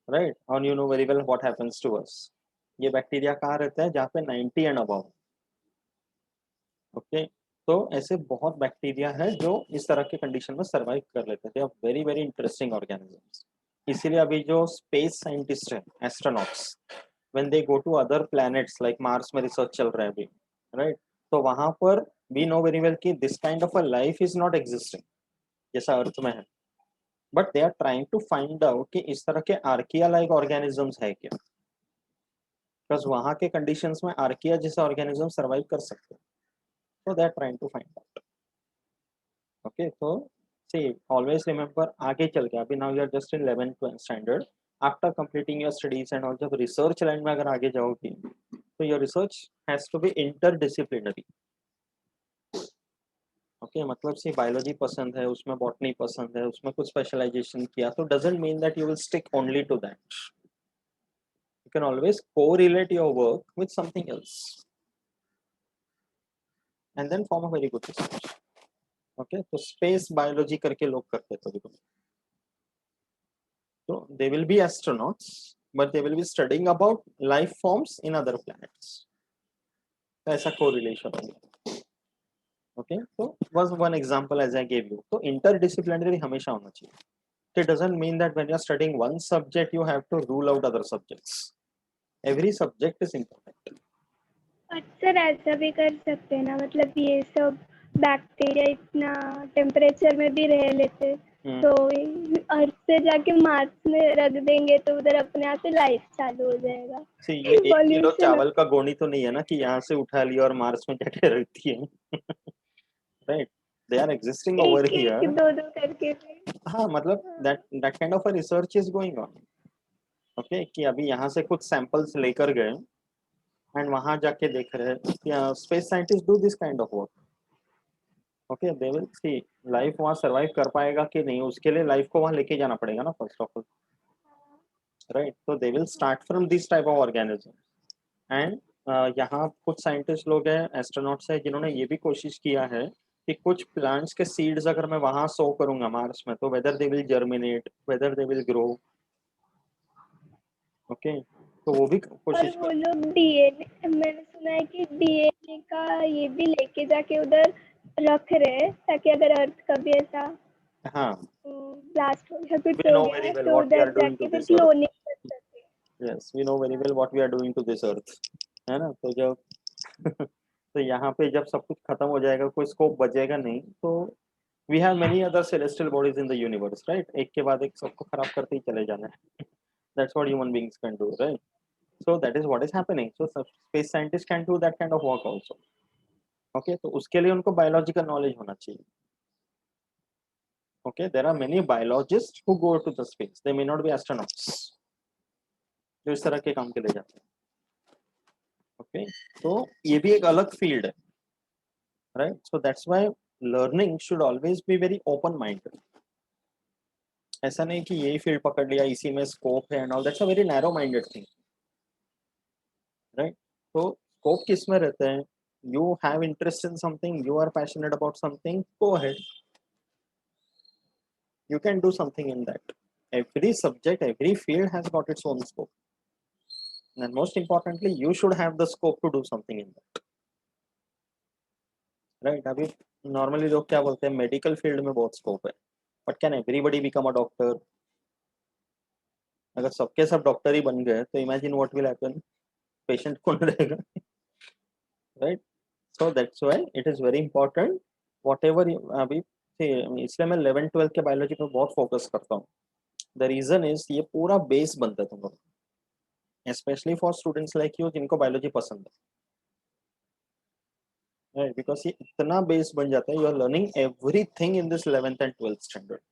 राइट, और you know very well what happens to us. ये बैक्टीरिया कहाँ रहता है? जहाँ पे 90 एंड अबव. ओके, तो ऐसे बहुत बैक्टीरिया है जो इस तरह के कंडीशन में सर्वाइव कर लेते हैं. Very very interesting organisms. इसीलिए अभी जो स्पेस साइंटिस्ट है, astronauts, when they go to other planets like Mars में research चल रहा है अभी, right? तो वहां पर we know very well कि this kind of a life is not existing जैसा अर्थ में है, but they are trying to find out कि इस तरह के आर्किया लाइक ऑर्गेनिजम्स है क्या, because वहां के कंडीशंस में आर्किया जैसा ऑर्गेनिज्म सर्वाइव कर सकते हैं, so they are trying to find out. Okay, so see, always remember आगे चल के अभी now you are just in 11th standard, after completing your studies and all, जब research line में अगर आगे जाओगे तो your research has to be interdisciplinary. Okay, मतलब से बायोलॉजी पसंद है, उसमें बॉटनी पसंद है, उसमें कुछ स्पेशलाइजेशन किया, तो doesn't mean that you will stick only to that. You can always correlate your work with something else and then form a very good research. Okay, तो स्पेस बायोलॉजी करके लोग करते थे कभी, so they will be astronauts but they will be studying about life forms in other planets. ऐसा correlation है. Okay, so was one example as I gave you. So interdisciplinary हमेशा होना चाहिए. It doesn't mean that when you are studying one subject you have to rule out other subjects. Every subject is important. Sir ऐसा भी कर सकते हैं ना, मतलब ये सब बैक्टीरिया इतना टेम्परेचर में भी रह लेते, तो अर्थ से जाके मार्स में रख देंगे तो उधर अपने आप ही लाइफ चालू हो जाएगा. See, ये 1 किलो चावल का गोनी तो नहीं है ना कि यहाँ से उठा लिया और मार्स में जाके रख दिए. Right? They are existing over here. एक दो करके. हाँ, मतलब that kind of a research is going on. Okay, कि अभी यहाँ से कुछ सैंपल्स लेकर गए एंड वहां जाके देख रहे हैं, space scientist do this kind of work. Okay, they will see life वहां सरवाइव कर पाएगा कि नहीं, उसके लिए लाइफ को वहां लेके जाना पड़ेगा ना फर्स्ट ऑफ ऑल, राइट? तो they will start from this type of organism and यहाँ कुछ साइंटिस्ट लोग हैं, एस्ट्रोनॉट्स हैं, जिन्होंने ये भी कोशिश किया है कि कुछ प्लांट्स के सीड्स अगर मैं वहां सो करूंगा मार्स में, तो whether they will germinate, whether they will grow. Okay, तो वो भी कोशिश और वो लोग डीएनए, मैंने सुना है कि डीएनए का ये भी लेके जाके उधर रख रहे ताकि अगर अर्थ कभी ऐसा हाँ, ब्लास्ट हो या कुछ we हो know गया very well तो what we उधर are doing जाके to फिर this earth. क्लोनिंग कर सके. Yes, we know very well what we are doing to this earth, है ना? तो जब तो यहाँ पे जब सब कुछ खत्म हो जाएगा, कोई स्कोप बचेगा नहीं, तो we have many other celestial bodies in the universe, right? एक के बाद एक सबको खराब करते ही चले जाना है. That's what human beings can do, right? So that is what is happening. So space scientists can do that kind of work also. Okay, तो उसके लिए उनको biological knowledge होना चाहिए. Okay, there are many biologists who go to the space. They may not be astronauts. जो इस तरह के काम के लिए जाते हैं. Okay, तो ये भी एक अलग फील्ड है, right? So that's why learning should always be very open minded. ऐसा नहीं कि यही फील्ड पकड़ लिया, इसी में स्कोप है and all, that's a very narrow minded thing, right? तो स्कोप किस में रहता है? You have interest in something, you are passionate about something, go ahead, you can do something in that. Every subject, every field has got its own scope, and most importantly you should have the scope to do something in that, right? अभी नॉर्मली लोग क्या बोलते हैं, मेडिकल फील्ड में बहुत स्कोप है, but can everybody become a doctor? अगर सबके सब डॉक्टर ही बन गए तो imagine what will happen, patient कौन रहेगा, right? So that's why it is very important whatever. अभी इसलिए मैं 11th-12th के बायोलॉजी पे बहुत फोकस करता हूँ. द रीजन इज ये पूरा बेस बनता है तुम लोग, specially for students like you जिनको बायोलॉजी पसंद है, राइट? बिकॉज ये इतना बेस बन जाता है, you are learning everything in this 11th and 12th standard,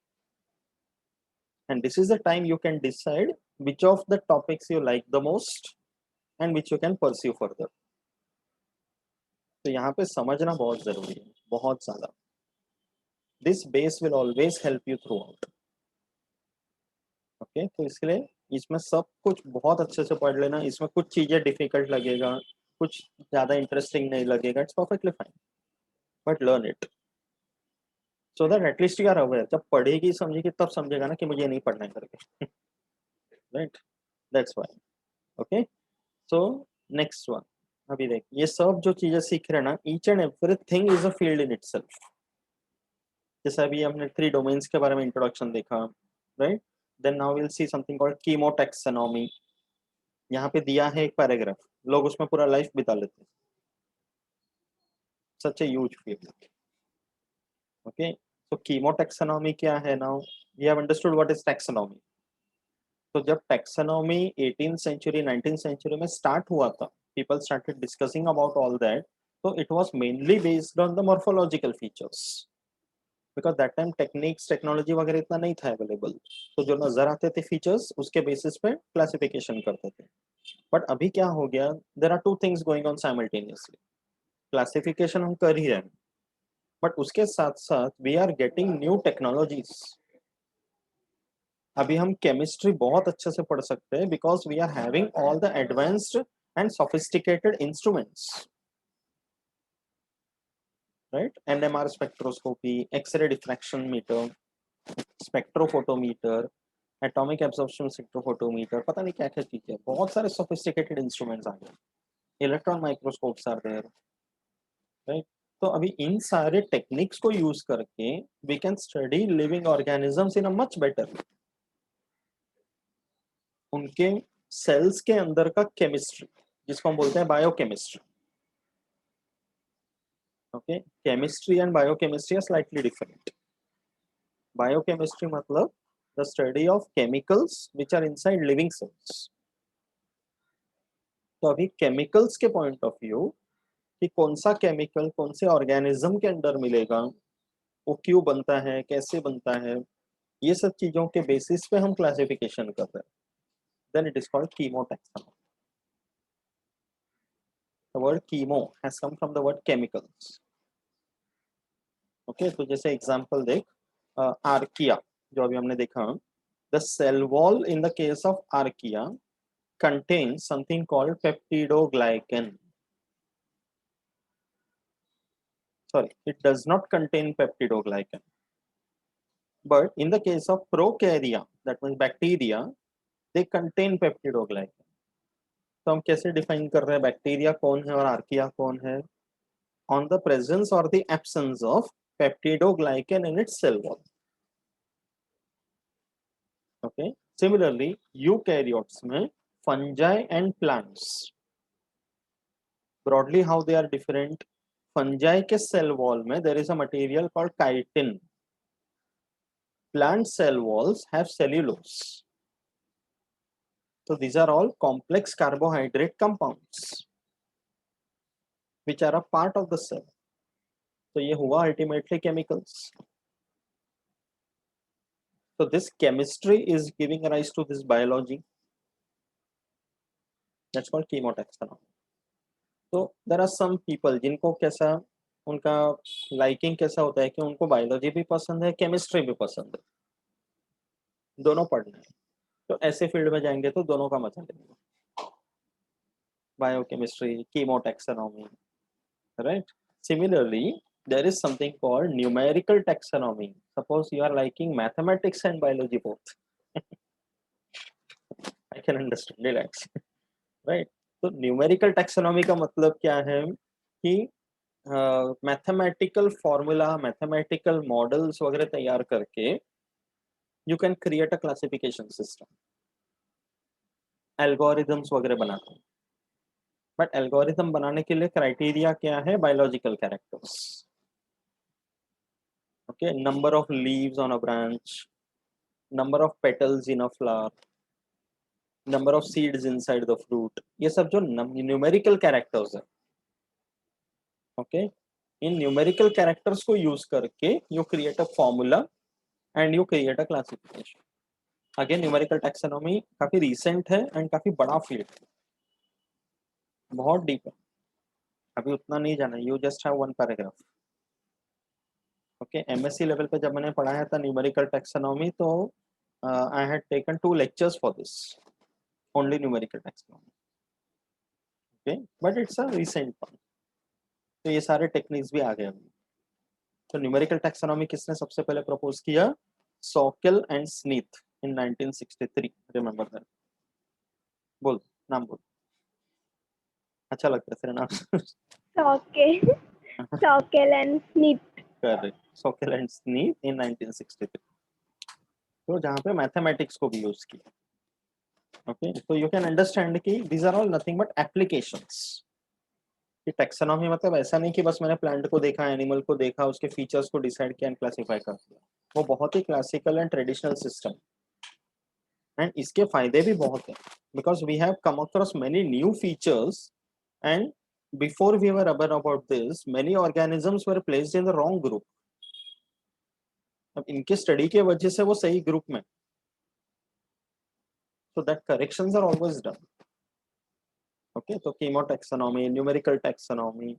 and this is the time you can decide which of the topics you like the most and which you can pursue further. तो यहाँ पे समझना बहुत जरूरी है, बहुत ज्यादा. This base will always help you through out. Okay, तो इसलिए इसमें सब कुछ बहुत अच्छे से पढ़ लेना. इसमें कुछ चीजें डिफिकल्ट लगेगा, कुछ ज्यादा इंटरेस्टिंग नहीं लगेगा, it's perfectly fine, but learn it so that at least you are aware. जब पढ़ेगी समझेगी तब समझेगा ना कि मुझे नहीं पढ़ना है करके, right? That's why. Okay, so next one. अभी देख, ये सब जो चीजें सीख रहे हैं ना, each and everything is a field in itself. जैसे अभी हमने 3 डोमेन्स के बारे में इंट्रोडक्शन देखा, राइट? Then now will see something called chemotaxonomy. यहाँ पे दिया है एक पैराग्राफ, लोग उसमें पूरा लाइफ बिता लेते हैं, such a huge field. Okay, तो कीमोटैक्सोनॉमी क्या है? Now we have understood what is taxonomy. तो जब taxonomy 18th century 19th century में स्टार्ट हुआ था, people started discussing about all that, तो it was mainly based on the morphological features, because that time techniques technology वगैरह इतना नहीं था अवेलेबल, तो जो नजर आते थे फीचर्स उसके बेसिस पे क्लासिफिकेशन करते थे। बट अभी क्या हो गया, there are two things going on simultaneously. Classification हम कर ही रहे हैं, बट उसके साथ साथ we are getting new technologies. अभी हम केमिस्ट्री बहुत अच्छे से पढ़ सकते हैं because we are having all the advanced and sophisticated instruments, right? NMR spectroscopy, X ray diffraction meter, spectrophotometer, atomic absorption spectrophotometer, पता नहीं क्या क्या चीजें, बहुत सारे सोफिस्टिकेटेड इंस्ट्रूमेंट्स आ गए, electron microscopes are there, right? तो अभी इन सारे टेक्निक्स को यूज करके we can study living organisms in a much better. उनके सेल्स के अंदर का केमिस्ट्री, जिसको हम बोलते हैं biochemistry. Okay, chemistry and biochemistry are slightly different. Biochemistry मतलब the study of chemicals which are inside living cells. तो अभी केमिकल्स के पॉइंट ऑफ व्यू कि कौन सा केमिकल कौन से ऑर्गेनिज्म के अंदर मिलेगा, वो क्यों बनता है, कैसे बनता है, ये सब चीजों के बेसिस पे हम क्लासिफिकेशन कर रहे हैं। Then it is called chemotaxonomy. The word chemo has come from the word chemicals. Okay, तो जैसे एग्जांपल देख, आर्किया जो अभी हमने देखा, the cell wall in the case of archaea contains something called peptidoglycan. Sorry, it does not contain peptidoglycan. But in the case of prokarya, that means bacteria, they contain peptidoglycan. तो हम कैसे डिफाइन कर रहे हैं बैक्टीरिया कौन है और आर्किया कौन है? On the presence or the absence of peptidoglycan in its cell wall. Okay. Similarly, eukaryotes में fungi and plants, broadly how they are different. Fungi के cell wall में there is a material called chitin. Plant cell walls have cellulose. So these are all complex carbohydrate compounds which are a part of the cell. तो ये हुआ ultimately chemicals. So this chemistry is giving rise to this biology. That's called chemotaxonomy. तो there are some people जिनको कैसा, उनका लाइकिंग कैसा होता है कि उनको बायोलॉजी भी पसंद है, केमिस्ट्री भी पसंद है, दोनों पढ़ना है, तो ऐसे फील्ड में जाएंगे तो दोनों का मजा लेंगे, biochemistry, कीमोटैक्सोनॉमी, right? Similarly, there is something called numerical taxonomy. Suppose you are liking mathematics and biology both. I can understand, relax. Right? तो न्यूमेरिकल टैक्सोनॉमी का मतलब क्या है कि मैथमेटिकल फॉर्मूला, मैथमेटिकल मॉडल्स वगैरह तैयार करके you can create a classification system, algorithms वगैरह बनाते हैं। बट एल्गोरिथम बनाने के लिए क्राइटेरिया क्या है? Biological characters. Okay, number of leaves on a branch, number of petals in a flower, number of seeds inside the fruit, ये सब जो न्यूमेरिकल कैरेक्टर्स है। ओके, इन न्यूमेरिकल कैरेक्टर्स को यूज करके you create a formula and you create a classification. Again numerical taxonomy काफी रिसेंट है एंड काफी बड़ा फील्ड है, बहुत डीप है, अभी उतना नहीं जाना, you just have one paragraph. Okay, MSc level पे जब मैंने पढ़ाया था न्यूमेरिकल टैक्सोनॉमी, तो I had taken 2 lectures for this, only numerical taxonomy. Okay, but it's a recent one, तो ये सारे टेक्निक्स भी आ गए अभी। तो न्यूमेरिकल टैक्सोनॉमी किसने सबसे पहले प्रपोज किया? Sokal and Smith in 1963, remember that. बोल, नाम बोल, अच्छा लगता है तेरा नाम। Sockel and Smith. Correct, Sokal and Smith in 1963, तो जहाँ पे मैथमेटिक्स को भी यूज किया। ओके, तो यू कैन अंडरस्टैंड कि these are all nothing but applications. कि टैक्सोनॉमी मतलब ऐसा नहीं कि बस मैंने प्लांट को देखा, एनिमल को देखा, उसके फीचर्स को डिसाइड किया एंड क्लासिफाई कर दिया। वो बहुत ही classical and traditional system, and इसके फायदे भी बहुत हैं because we have come across many new features, and before we were aware about this many organisms were placed in the wrong group. अब इनके स्टडी के वजह से वो सही ग्रुप में, so that corrections are always done. Okay, तो कीमोटैक्सोनॉमी, न्यूमेरिकल टैक्सोनॉमी,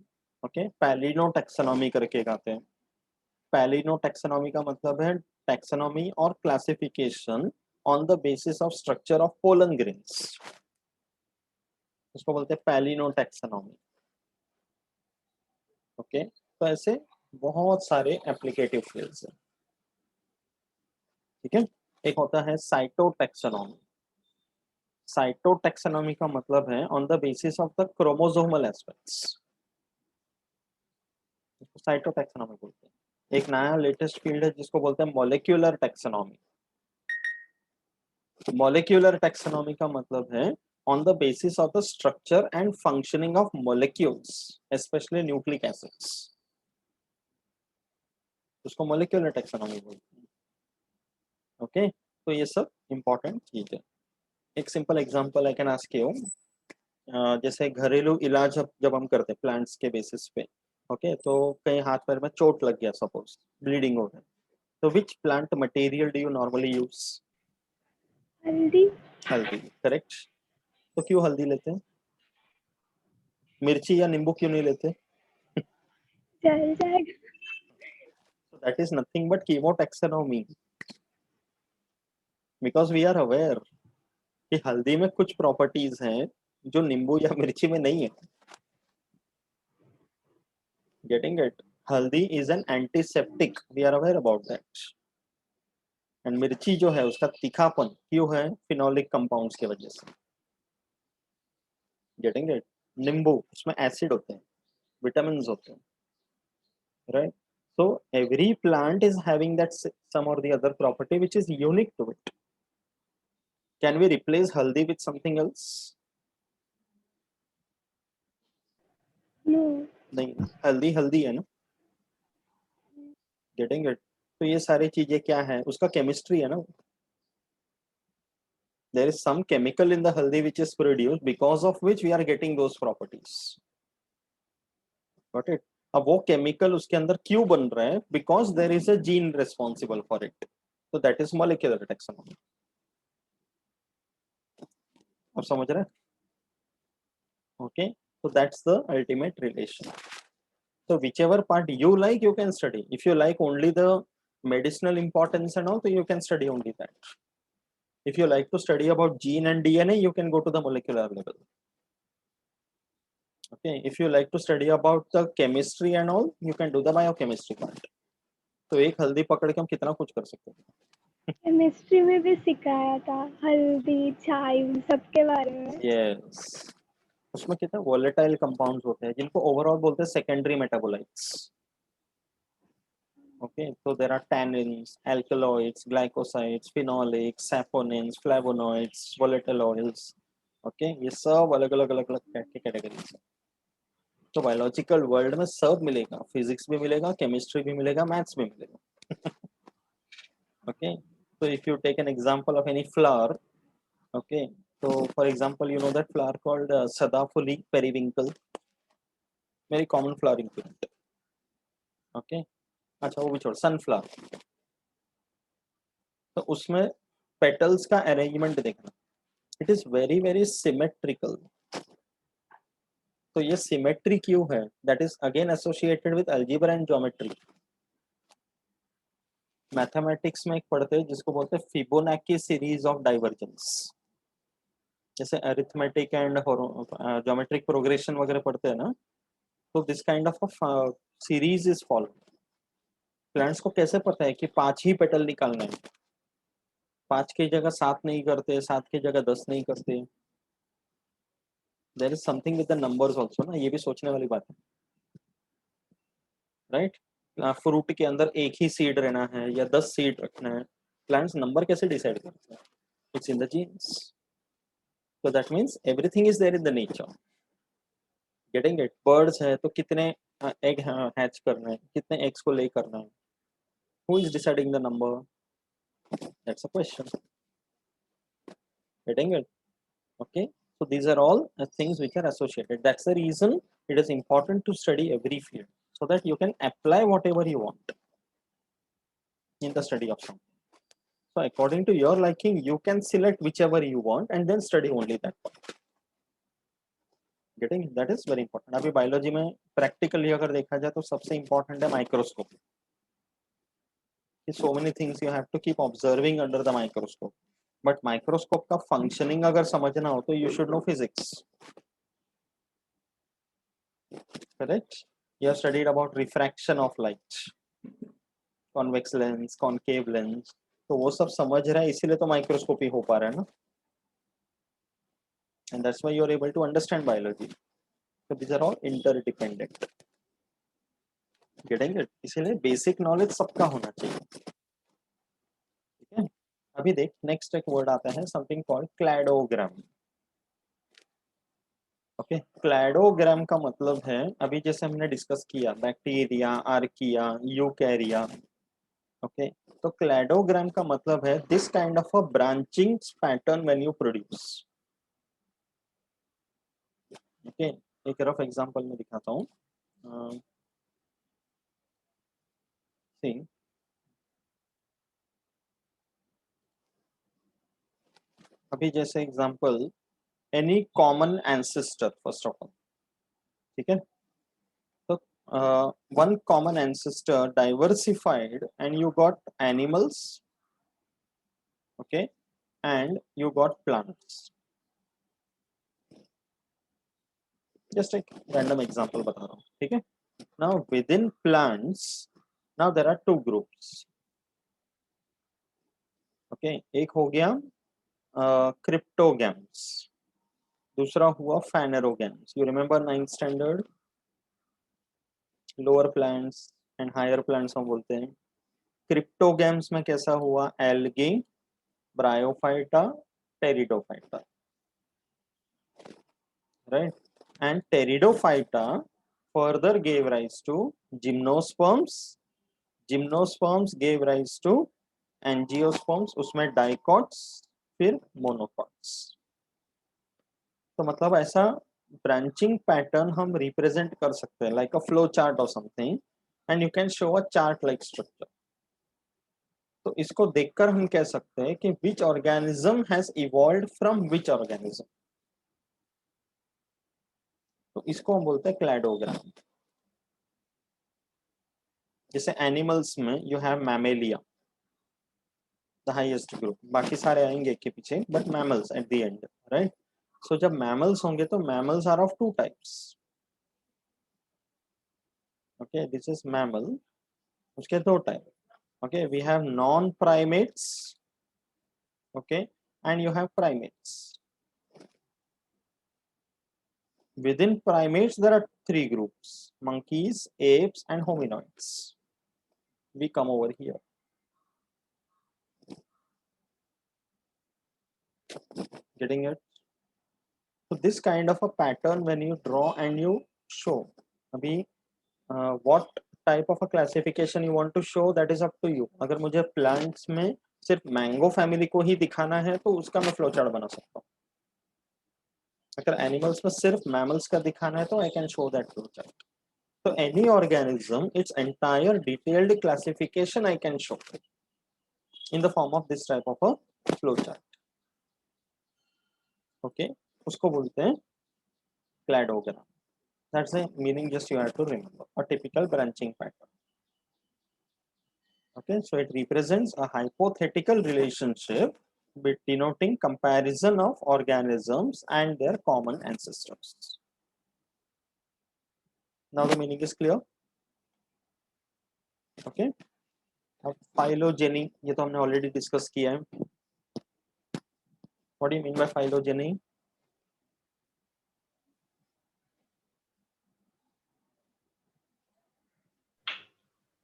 ओके, पैलिनोटैक्सोनॉमी करके कहते हैं। पैलिनोटैक्सोनॉमी का मतलब है टैक्सोनॉमी और classification on the basis of structure of pollen grains, उसको बोलते हैं पैलिनोटैक्सोनॉमी। ओके, तो ऐसे बहुत सारे एप्लीकेटिव फील्ड्स हैं। ठीक है, एक होता है साइटोटैक्सोनॉमी। साइटोटैक्सोनॉमी का मतलब है on the basis of the chromosomal aspects, cytotaxonomy बोलते हैं। एक नया लेटेस्ट फील्ड है जिसको बोलते हैं मॉलिक्यूलर टैक्सोनॉमी। मॉलिक्यूलर टैक्सोनॉमी का मतलब है on the basis of the structure and functioning of molecules, specially nucleic acids, उसको मॉलिक्यूलर टैक्सोनॉमी बोलते हैं। ओके, तो ये सब इंपॉर्टेंट चीज है। एक simple example I can ask you, जैसे घरेलू इलाज जब हम करते हैं प्लांट्स के बेसिस पे, ओके, तो कहीं हाथ पैर में चोट लग गया, सपोज ब्लीडिंग हो रहा है, तो which plant material do you normally use? हल्दी। हल्दी, करेक्ट। तो क्यों हल्दी लेते हैं? मिर्ची या नींबू क्यों नहीं लेते? चल जाएगा। That is nothing but chemotaxonomy, because we are aware कि हल्दी में कुछ प्रॉपर्टीज हैं जो नींबू या मिर्ची में नहीं है। Getting it? Haldi is an antiseptic, we are aware about that. And मिर्ची जो है उसका तीखापन क्यों है? फिनोलिक कंपाउंड्स की वजह से। Getting it? नींबू, उसमें एसिड होते हैं, विटामिन होते हैं, right? So every plant is having that some or the other property which is unique to it. Can we replace haldi with something else? No. नहीं ना, हल्दी हल्दी है ना। Getting it? तो ये सारी चीजें क्या है, उसका केमिस्ट्री है ना। There is some chemical in the haldi which is produced because of which we are getting those properties. Got it? अब वो केमिकल उसके अंदर क्यों बन रहा है? Because there is a gene responsible for it, तो दैट इज मॉलिक्यूलर टैक्सोनॉमी। आप समझ रहे हैं? Okay, so that's the ultimate relation. So whichever part you like, you can study. If you like only the medicinal importance and all, so you can study only that. If you like to study about gene and DNA, you can go to the molecular level. Okay, if you like to study about the chemistry and all, you can do the biochemistry part. तो एक हल्दी पकड़ के हम कितना कुछ कर सकते हैं। केमिस्ट्री में भी सिखाया था हल्दी, चाय, उन सब के बारे में। Yes. उसमें कितना वोलेटाइल कंपाउंड्स होते हैं जिनको ओवरऑल बोलते हैं secondary metabolites. Okay, so there are tannins, alkaloids, glycosides, phenolics, saponins, flavonoids, volatile oils. Okay, ये सब अलग अलग के कैटेगरीज है। तो बायोलॉजिकल वर्ल्ड में सब मिलेगा, फिजिक्स भी मिलेगा, केमिस्ट्री भी मिलेगा, मैथ्स भी मिलेगा। Okay, so if you take an example of any flower, okay, so for example you know that flower called Sadafuli periwinkle, very common flowering plant. Okay, अच्छा वो भी छोड़, सनफ्लावर, तो उसमें पेटल्स का अरेंजमेंट देखना, it is very very symmetrical. तो ये सिमेट्री क्यों है? That is again associated with algebra and geometry. Mathematics में एक पढ़ते हैं जिसको बोलते हैं फिबोनाची सीरीज ऑफ डाइवर्जेंस। जैसे अरिथमेटिक एंड ज्योमेट्रिक प्रोग्रेशन वगैरह पढ़ते हैं ना, तो this kind of series is follow. Plants को कैसे पता है कि 5 ही पेटल निकालना है? 5 की जगह 7 नहीं करते, 7 की जगह 10 नहीं करते। There is something with the numbers also ना, ये भी सोचने वाली बात है, राइट? फ्रूट के अंदर एक ही सीड रहना है या 10 सीड रखना है, प्लांट्स नंबर कैसे डिसाइड करते हैं? It's in the genes. So that means everything is there in the nature. Getting it? Birds है तो कितने egg hatch करना है, कितने eggs को lay करना है? Who is deciding the number? That's a question. Getting it? Okay. So these are all things which are associated. That's the reason it is important to study every field so that you can apply whatever you want in the study of something. So according to your liking, you can select whichever you want and then study only that part. Getting it? That is very important. अभी biology में practically अगर देखा जाए तो सबसे important है microscope. So many things you have to keep observing under the microscope. But microscope का functioning अगर समझना हो तो you should know physics. Correct? You have studied about refraction of light, convex lens, concave lens. तो वो सब समझ रहा है इसीलिए तो माइक्रोस्कोपी हो पा रहा है ना. And that's why you are able to understand biology. So these are all interdependent. Getting it? इसीलिए basic knowledge सबका होना चाहिए. ठीक है? अभी देख next एक word आता है something called cladogram. Okay cladogram का मतलब है अभी जैसे हमने डिस्कस किया बैक्टीरिया आर्किया यूकैरिया. ओके तो क्लैडोग्राम का मतलब है this kind of a branching pattern when you produce. Okay एक रफ एग्जांपल में दिखाता हूँ. सी अभी जैसे example any common ancestor first of all. ठीक है तो one common ancestor diversified and you got animals. Okay and you got plants. Just a random example बता रहा हूँ. ठीक है now within plants now there are two groups. Okay एक हो गया cryptogams, दूसरा हुआ phanerogams. You remember 9th standard lower plants and higher plants हम बोलते हैं. cryptogams में कैसा हुआ algae, bryophyta, pteridophyta, right? And pteridophyta further gave rise to gymnosperms. Gymnosperms gave rise to angiosperms, उसमें dicots, फिर monocots. तो मतलब ऐसा ब्रांचिंग पैटर्न हम रिप्रेजेंट कर सकते हैं लाइक अ फ्लो चार्ट और something and you can show a chart like structure. तो इसको देखकर हम कह सकते हैं कि which organism has evolved from which organism. तो इसको हम बोलते हैं क्लैडोग्राम. जैसे एनिमल्स में you have mammalia the highest group, बाकी सारे आएंगे एक के पीछे but mammals at the end, right? So जब मैमल्स होंगे तो mammals are of two types. Okay this is mammal, उसके दो type. Okay we have non primates, okay and you have primates. Within primates there are three groups: monkeys, apes and hominoids. We come over here. Getting it? So this kind of a pattern when you draw and you show. Abhi what type of a classification you want to show, that is up to you. अगर मुझे plants में सिर्फ mango family को ही दिखाना है तो उसका मैं flowchart बना सकता हूँ. अगर animals में सिर्फ mammals का दिखाना है तो I can show that flowchart. So any organism, its entire detailed classification I can show in the form of this type of a flowchart. Okay, उसको बोलते हैं cladogram. That's the meaning. Just you have to remember a typical branching pattern. Okay, so it represents a hypothetical relationship denoting comparison of organisms and their common ancestors. Now the meaning is clear. Okay. अब phylogeny ये तो हमने already discuss किया है. What do you mean by phylogeny?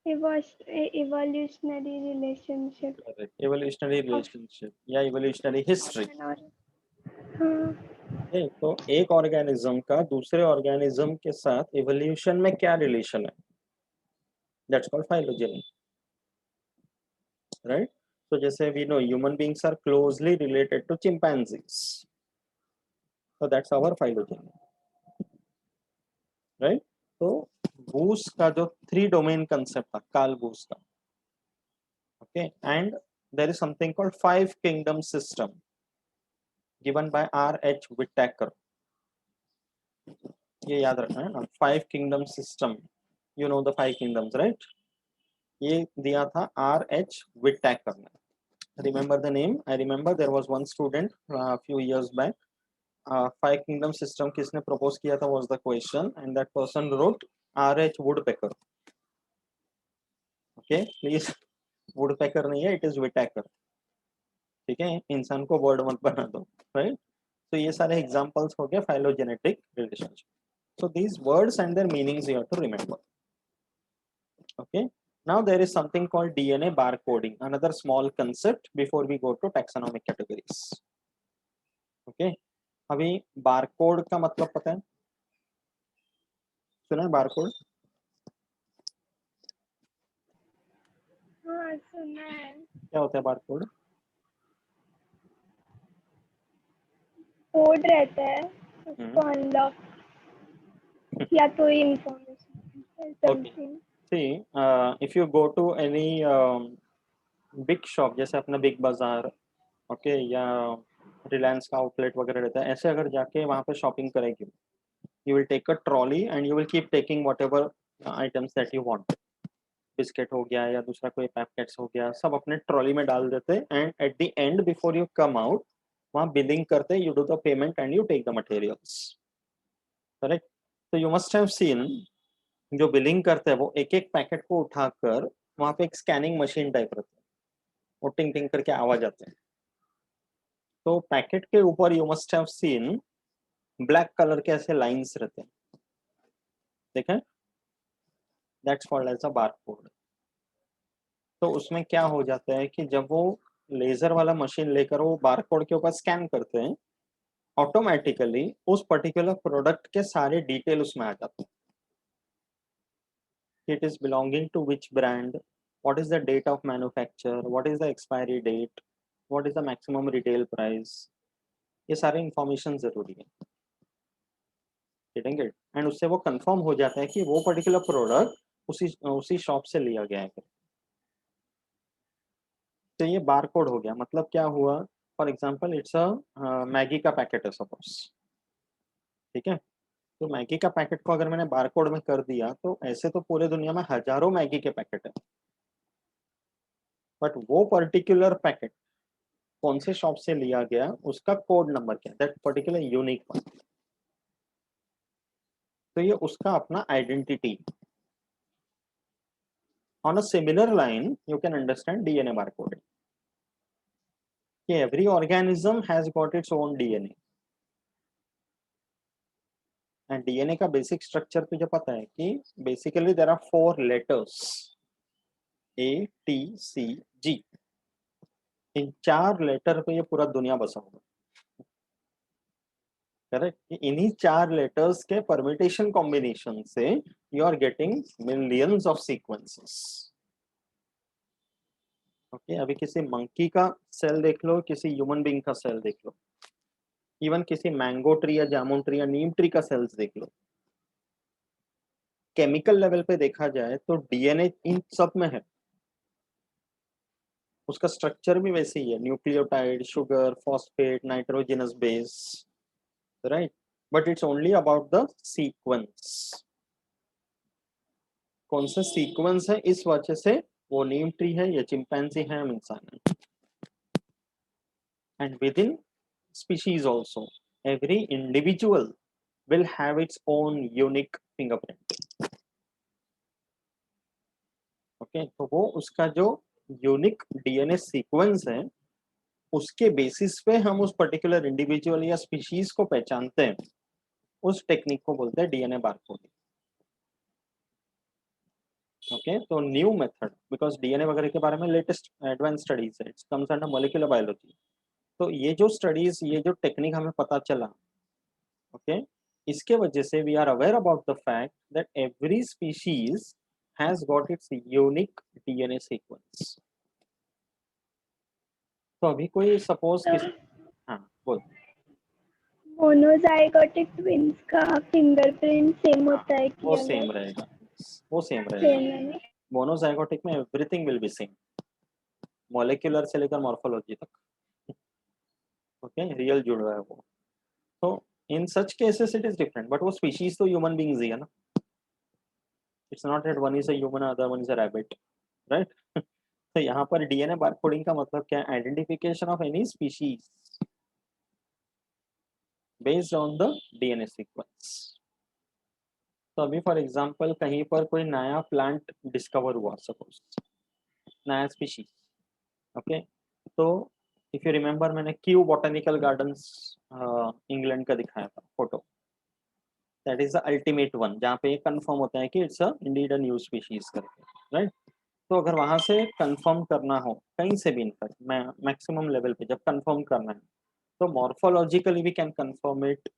Evolutionary relationship. Correct. Evolutionary relationship या evolutionary history. हाँ. तो एक ऑर्गेनिज्म का दूसरे ऑर्गेनिज्म के साथ इवोल्यूशन में क्या रिलेशन है, दैट्स कॉल्ड फाइलोजेनी, राइट। तो जैसे we know human beings are closely related to chimpanzees, so that's our phylogeny, right? तो बूस का जो 3 डोमेन कंसेप्ट था कार्ल बूस का, okay, and there is something called 5 kingdom system given by R.H. Whittaker, ये याद रखना है ना, 5 kingdom system, you know the 5 kingdoms, right. ये दिया था R.H. Whittaker ने, remember the name, I remember there was one student few years back, 5 kingdom system किसने प्रपोज किया था was the question, and that person wrote R.H. Woodpecker, okay please, woodpecker नहीं है, इट इज विटैकर, ठीक है, इंसान को वर्ड मत बना दो, राइट। तो ये सारे एग्जांपल्स हो गए phylogenetic relationship, so these words and their meanings you have to remember, okay. Now there is something called DNA barcoding, another small concept before we go to taxonomic categories, okay. अभी बारकोड का मतलब पता है, सुना है बारकोड? हाँ सुना है। क्या होता है बारकोड? कोड रहता है, उसको अनलॉक या तो information Okay, something. see, if you go to any big shop, जैसे अपना बिग बाजार, ओके, या रिलायंस का आउटलेट वगैरह रहता है, ऐसे अगर जाके वहाँ पे शॉपिंग करेगी, you will take a trolley and you will keep taking whatever items that you want, biscuit हो गया या दूसरा कोई पैकेट्स हो गया, सब अपने ट्रॉली में डाल देते, and at the end before you come out, वहाँ बिलिंग करते, you do the payment and you take the materials, correct. तो यू मस्ट हैव सीन, जो बिलिंग करते हैं वो एक एक पैकेट को उठाकर वहाँ पे एक स्कैनिंग मशीन टाइप रहता है, वो टिंग टिंग करके आवाज आते हैं, तो पैकेट के ऊपर you must have seen black colour के ऐसे लाइंस रहते हैं, देखें, that's called as a barcode. तो उसमें क्या हो जाता है कि जब वो लेजर वाला मशीन लेकर वो बारकोड के ऊपर स्कैन करते हैं, ऑटोमेटिकली उस पर्टिकुलर प्रोडक्ट के सारे डिटेल उसमें आ जाते हैं, it is belonging to which brand, what is the date of manufacture, what is the expiry date, what is the maximum retail price, ये सारी इंफॉर्मेशन जरूरी है, गेटिंग इट, एंड उससे वो कंफर्म हो जाता है कि वो पर्टिकुलर प्रोडक्ट उसी उसी शॉप से लिया गया है। तो ये बारकोड हो गया, मतलब क्या हुआ, for example it's a Maggi का पैकेट है सपोज, ठीक है, तो मैगी का पैकेट को अगर मैंने बारकोड में कर दिया, तो ऐसे तो पूरे दुनिया में हजारों मैगी के पैकेट है, बट वो पर्टिकुलर पैकेट कौन से शॉप से लिया गया, उसका कोड नंबर क्या, दैट पर्टिकुलर यूनिक वन, तो ये उसका अपना identity. On a similar line you can understand DNA barcoding, कि every organism has got its own DNA, and DNA का बेसिक स्ट्रक्चर तुझे पता है कि basically there are 4 letters, A T C G, इन 4 लेटर पे ये पूरा दुनिया बसा हुआ है, करेक्ट। इन्हीं 4 लेटर्स के परम्यूटेशन कॉम्बिनेशन से you are getting millions of sequences, okay. अभी किसी मंकी का सेल देख लो, किसी ह्यूमन बीइंग का सेल देख लो, इवन किसी मैंगो ट्री या जामुन ट्री या नीम ट्री का सेल्स देख लो, केमिकल लेवल पे देखा जाए तो डीएनए इन सब में है, उसका स्ट्रक्चर भी वैसे ही है, nucleotide, sugar, phosphate, nitrogenous base, right, but it's only about the sequence, कौन सा सीक्वेंस है, इस वजह से वो नीम ट्री है, या चिंपैंजी है, हम इंसान है, and with in species also every individual will have its own unique fingerprint, okay. तो वो उसका जो यूनिक डीएनए सीक्वेंस है, उसके बेसिस पे हम उस पर्टिकुलर इंडिविजुअल या स्पीशीज को पहचानते हैं, उस टेक्निक को बोलते हैं डीएनए बारकोडिंग, ओके। तो न्यू मेथड, बिकॉज डीएनए वगैरह के बारे में लेटेस्ट एडवांस स्टडीज है, it's comes under molecular biology, तो ये जो स्टडीज, ये जो टेक्निक हमें पता चला, ओके इसके वजह से we are aware about the fact that every species has got its unique DNA sequence. तो अभी कोई सपोज किस हाँ बोल मोनोजाइगोटिक ट्विंस का फिंगरप्रिंट सेम हाँ होता है कि वो सेम अलग? रहेगा, वो सेम रहेगा। सेम है ना? मोनोजाइगोटिक में everything will be same, molecular से लेकर मॉर्फोलॉजी तक। ओके रियल जुड़ रहा है वो। तो in such cases it is different, but वो स्पीशीज तो ह्यूमन बींग्स ही है ना। It's not that one is a human other one is a rabbit, right. तो यहाँ पर डीएनए बारकोडिंग का मतलब क्या है? Identification of any species based on the DNA sequence. तो अभी फॉर एग्जांपल कहीं पर कोई नया प्लांट डिस्कवर हुआ, सपोज नया स्पीशीज, ओके। तो इफ यू रिमेम्बर मैंने क्यू बॉटनिकल गार्डन्स इंग्लैंड का दिखाया था photo, that is the ultimate one, जहाँ पे ये कंफर्म होता है कि it's a indeed a new species करके, राइट। तो अगर वहां से कंफर्म करना हो कहीं से भी, इनफैक्ट मैक्सिमम लेवल पे जब कंफर्म करना है, तो morphologically we can confirm it,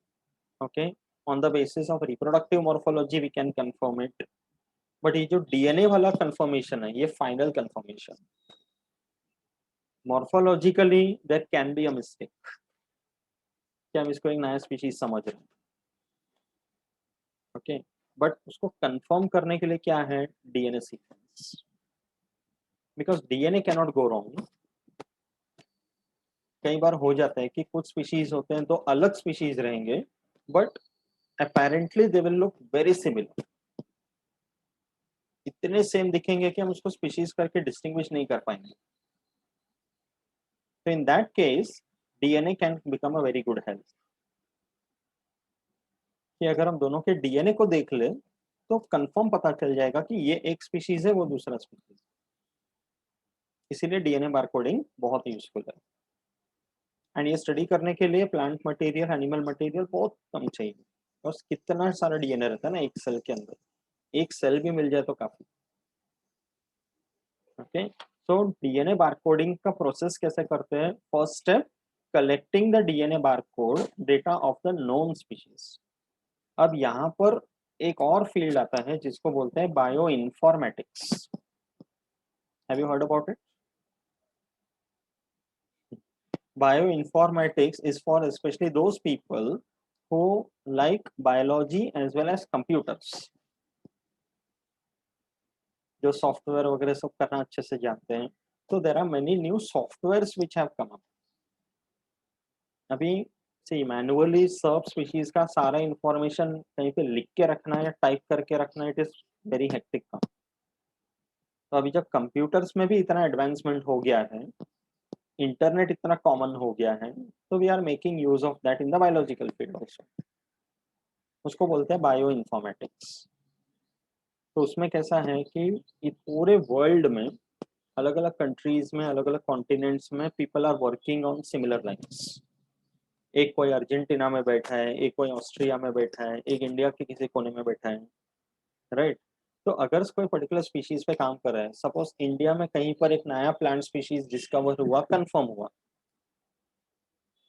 okay. On the basis of reproductive morphology we can confirm it. But ये जो डीएनए वाला कंफर्मेशन है, ये final confirmation. Morphologically there can be a mistake कि हम इसको एक नया स्पीशीज समझ रहे हैं, ओके। बट उसको कंफर्म करने के लिए क्या है? DNA sequence, because DNA can not go wrong. कई बार हो जाता है कि कुछ स्पीशीज होते हैं तो अलग स्पीशीज रहेंगे, but apparently they will look very similar, इतने सेम दिखेंगे कि हम उसको स्पीशीज करके डिस्टिंग्विश नहीं कर पाएंगे। तो in that case DNA can become a very good help, कि अगर हम दोनों के डीएनए को देख ले तो कंफर्म पता चल जाएगा कि ये एक स्पीशीज है, वो दूसरा स्पीशीज। इसीलिए डीएनए बारकोडिंग बहुत यूजफुल है। एंड ये स्टडी करने के लिए प्लांट मटेरियल, एनिमल मटेरियल बहुत कम चाहिए। बस कितना सारा डीएनए रहता है ना एक सेल के अंदर, एक सेल भी मिल जाए तो काफी। ओके सो डीएनए बारकोडिंग का प्रोसेस कैसे करते हैं? First step, collecting the DNA barcode data of the known species. अब यहाँ पर एक और फील्ड आता है जिसको बोलते हैं bio informatics. Have you heard about it? Bioinformatics is for especially those people who like biology as well as computers, जो सॉफ्टवेयर वगैरह सब करना अच्छे से जानते हैं। तो there are many new softwares which have come up. अभी सी मैनुअली सब स्पीशीज का सारा इंफॉर्मेशन कहीं पे लिख के रखना है या टाइप करके रखना, इट इज वेरी हेक्टिक काम। तो अभी जब कंप्यूटर्स में भी इतना एडवांसमेंट हो गया है, इंटरनेट इतना कॉमन हो गया है, तो we are making use of that in the biological field also. उसको बोलते हैं बायो इन्फॉर्मेटिक्स। तो उसमें कैसा है कि ये पूरे वर्ल्ड में अलग अलग कंट्रीज में, अलग अलग कॉन्टिनेंट्स में people are working on similar lines. एक कोई अर्जेंटीना में बैठा है, एक कोई ऑस्ट्रिया में बैठा है, एक इंडिया के किसी कोने में बैठा है, राइट। तो अगर कोई पर्टिकुलर स्पीशीज पे काम कर रहा है, सपोज इंडिया में कहीं पर एक नया प्लांट स्पीशीज डिस्कवर हुआ, कंफर्म हुआ,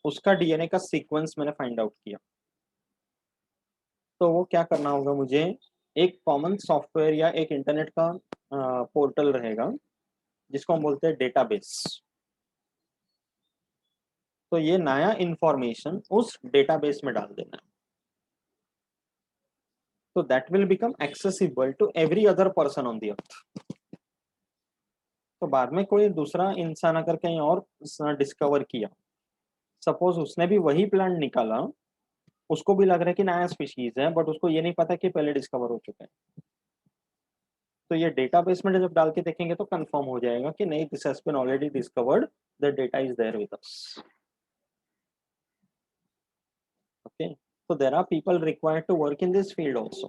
उसका डीएनए का सीक्वेंस मैंने फाइंड आउट किया, तो वो क्या करना होगा मुझे? एक कॉमन सॉफ्टवेयर या एक इंटरनेट का पोर्टल रहेगा जिसको हम बोलते हैं डेटाबेस। तो ये नया इंफॉर्मेशन उस डेटाबेस में डाल देना है, तो that will become accessible to every other person on the earth. तो बाद में कोई दूसरा इंसान अगर कहीं और डिस्कवर किया, सपोज उसने भी वही प्लांट निकाला, उसको भी लग रहा है कि नया स्पीशीज है, बट उसको ये नहीं पता कि पहले डिस्कवर हो चुका है। तो ये डेटाबेस में जब डाल के देखेंगे तो कंफर्म हो जाएगा कि नहीं, this has been already discovered, the data is there with us. Okay so there are people required to work in this field also,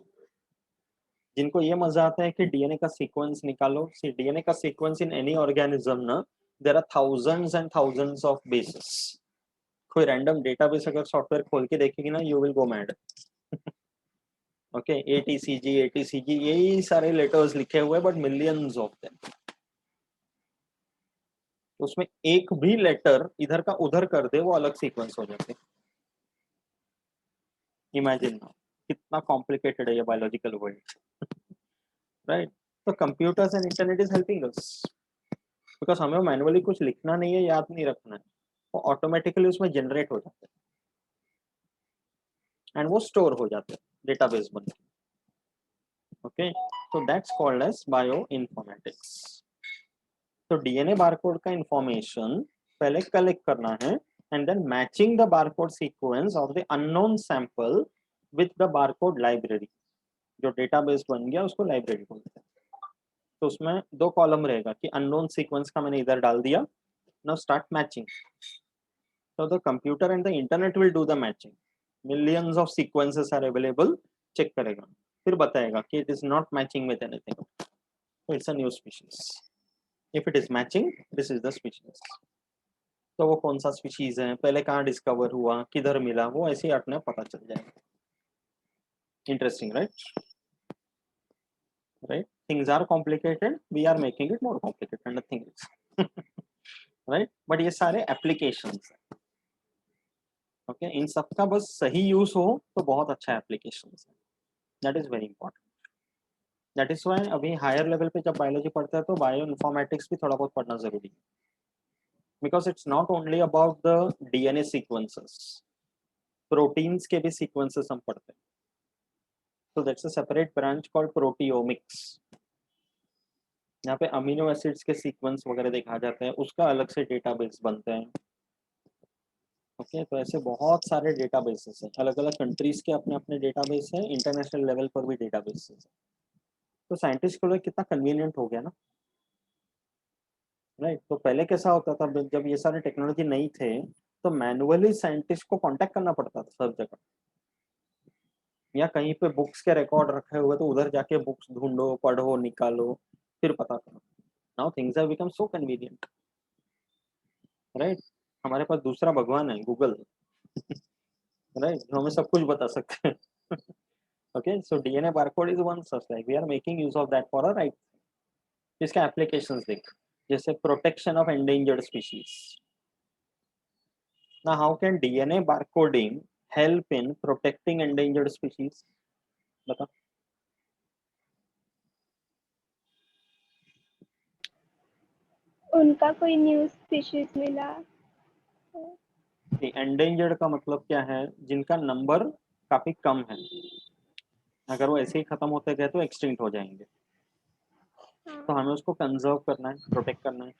जिनको ये मजा आता है कि डीएनए का सीक्वेंस निकालो। सी डीएनए का सीक्वेंस इन एनी ऑर्गेनिज्म ना, there are thousands and thousands of bases. कोई रैंडम डेटाबेस अगर सॉफ्टवेयर खोल के देखेगी ना, you will go mad. Okay A T C G यही सारे लेटर्स लिखे हुए, बट मिलियंस ऑफ देम। उसमें एक भी लेटर इधर का उधर कर दे, वो अलग सीक्वेंस हो जाते। इमेजिन नाउ कितना कॉम्प्लिकेटेड है ये बायोलॉजिकल वर्ल्ड, राइट? तो computers and internet is helping us, because हमें मैनुअली कुछ लिखना नहीं है, याद नहीं रखना है, वो ऑटोमेटिकली उसमें जनरेट हो जाते हैं एंड वो स्टोर हो जाते हैं डेटाबेस बन के। ओके, तो that's called as bioinformatics. तो डीएनए बारकोड का इंफॉर्मेशन पहले कलेक्ट करना है and then matching the barcode sequence of the unknown sample with the barcode library. जो डेटाबेस बन गया उसको लाइब्रेरी बोलते हैं। तो उसमें दो कॉलम रहेगा कि अननोन सीक्वेंस का मैंने इधर डाल दिया, now start matching. So the computer and the internet will do the matching. Millions of sequences are available. Check करेगा, फिर बताएगा कि it is not matching with anything. So it's a new species. If it is matching, this is the species. तो वो कौन सा स्पीशीज है, पहले कहाँ डिस्कवर हुआ, किधर मिला, वो ऐसे ही अपने पता चल जाएगा। Interesting, right? Right, things are complicated, we are making it more complicated, nothing is right. But ये सारे एप्लीकेशंस हैं। ओके, इन सब का बस सही यूज हो तो बहुत अच्छा एप्लीकेशन है। That is very important. That is why अभी हायर लेवल पे जब बायोलॉजी पढ़ता है तो बायो इन्फॉर्मेटिक्स भी थोड़ा बहुत पढ़ना जरूरी है, because it's not only about the DNA sequences, proteins के भी सीक्वेंसेस हम पढ़ते हैं। तो that's a separate branch called proteomics. यहाँ पे अमीनो एसिड्स के सीक्वेंस वगैरह देखा जाता है, उसका अलग से डेटाबेस बनते हैं। ओके, तो ऐसे बहुत सारे डेटाबेसेस हैं, अलग अलग कंट्रीज के अपने अपने डेटाबेस हैं, इंटरनेशनल लेवल पर भी डेटाबेसेस हैं। तो साइंटिस्ट के लिए कितना कन्वीनियंट हो गया ना, राइट? तो पहले कैसा होता था, जब ये सारे टेक्नोलॉजी नहीं थे तो मैनुअली साइंटिस्ट को कांटेक्ट करना पड़ता था सब जगह, या कहीं पे बुक्स के रिकॉर्ड रखे हुए तो उधर जाके बुक्स ढूंढो, पढ़ो, निकालो, फिर पता करो। Now things have become so convenient, right? हमारे पास दूसरा भगवान है, गूगल, राइट, जो हमें सब कुछ बता सकते हैं। Okay, so DNA barcode is one such, like we are making use of that for a right. इसका एप्लीकेशंस देख, जैसे protection of endangered species. Now, how can DNA barcoding help in protecting endangered species? बता। उनका कोई न्यू स्पीशीज मिला तो एंडेंजर्ड का मतलब क्या है, जिनका नंबर काफी कम है, अगर वो ऐसे ही खत्म होते गए तो एक्सटिंक्ट हो जाएंगे। तो हाँ, हमें उसको कंजर्व करना है, प्रोटेक्ट करना है।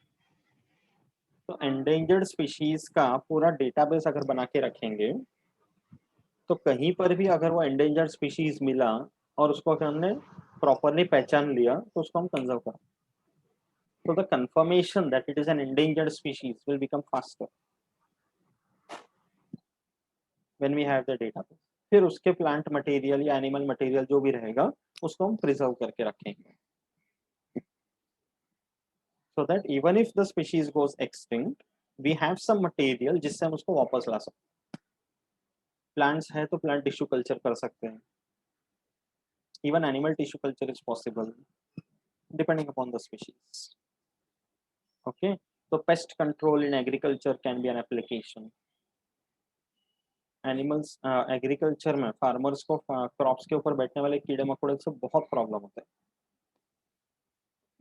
तो एंडेंजर्ड स्पीशीज का पूरा डेटाबेस अगर बना के रखेंगे तो कहीं पर भी अगर वो एंडेंजर्ड स्पीशीज मिला और उसको अगर हमने प्रॉपरली पहचान लिया तो उसको हम कंजर्व करें, so the confirmation that it is an endangered species will become faster when we have the database. फिर उसके प्लांट मटेरियल या एनिमल मटेरियल जो भी रहेगा उसको हम प्रिजर्व करके रखेंगे, so that even if the species goes extinct we have some material जिससे हम उसको वापस ला सकते हैं। प्लांट्स है तो प्लांट टिश्यू कल्चर कर सकते हैं, even animal tissue culture is possible depending upon the species. Okay, तो pest control in agriculture can be an application. Animals agriculture में फार्मर्स को क्रॉप्स के ऊपर बैठने वाले कीड़े मकोड़े से बहुत प्रॉब्लम होता है।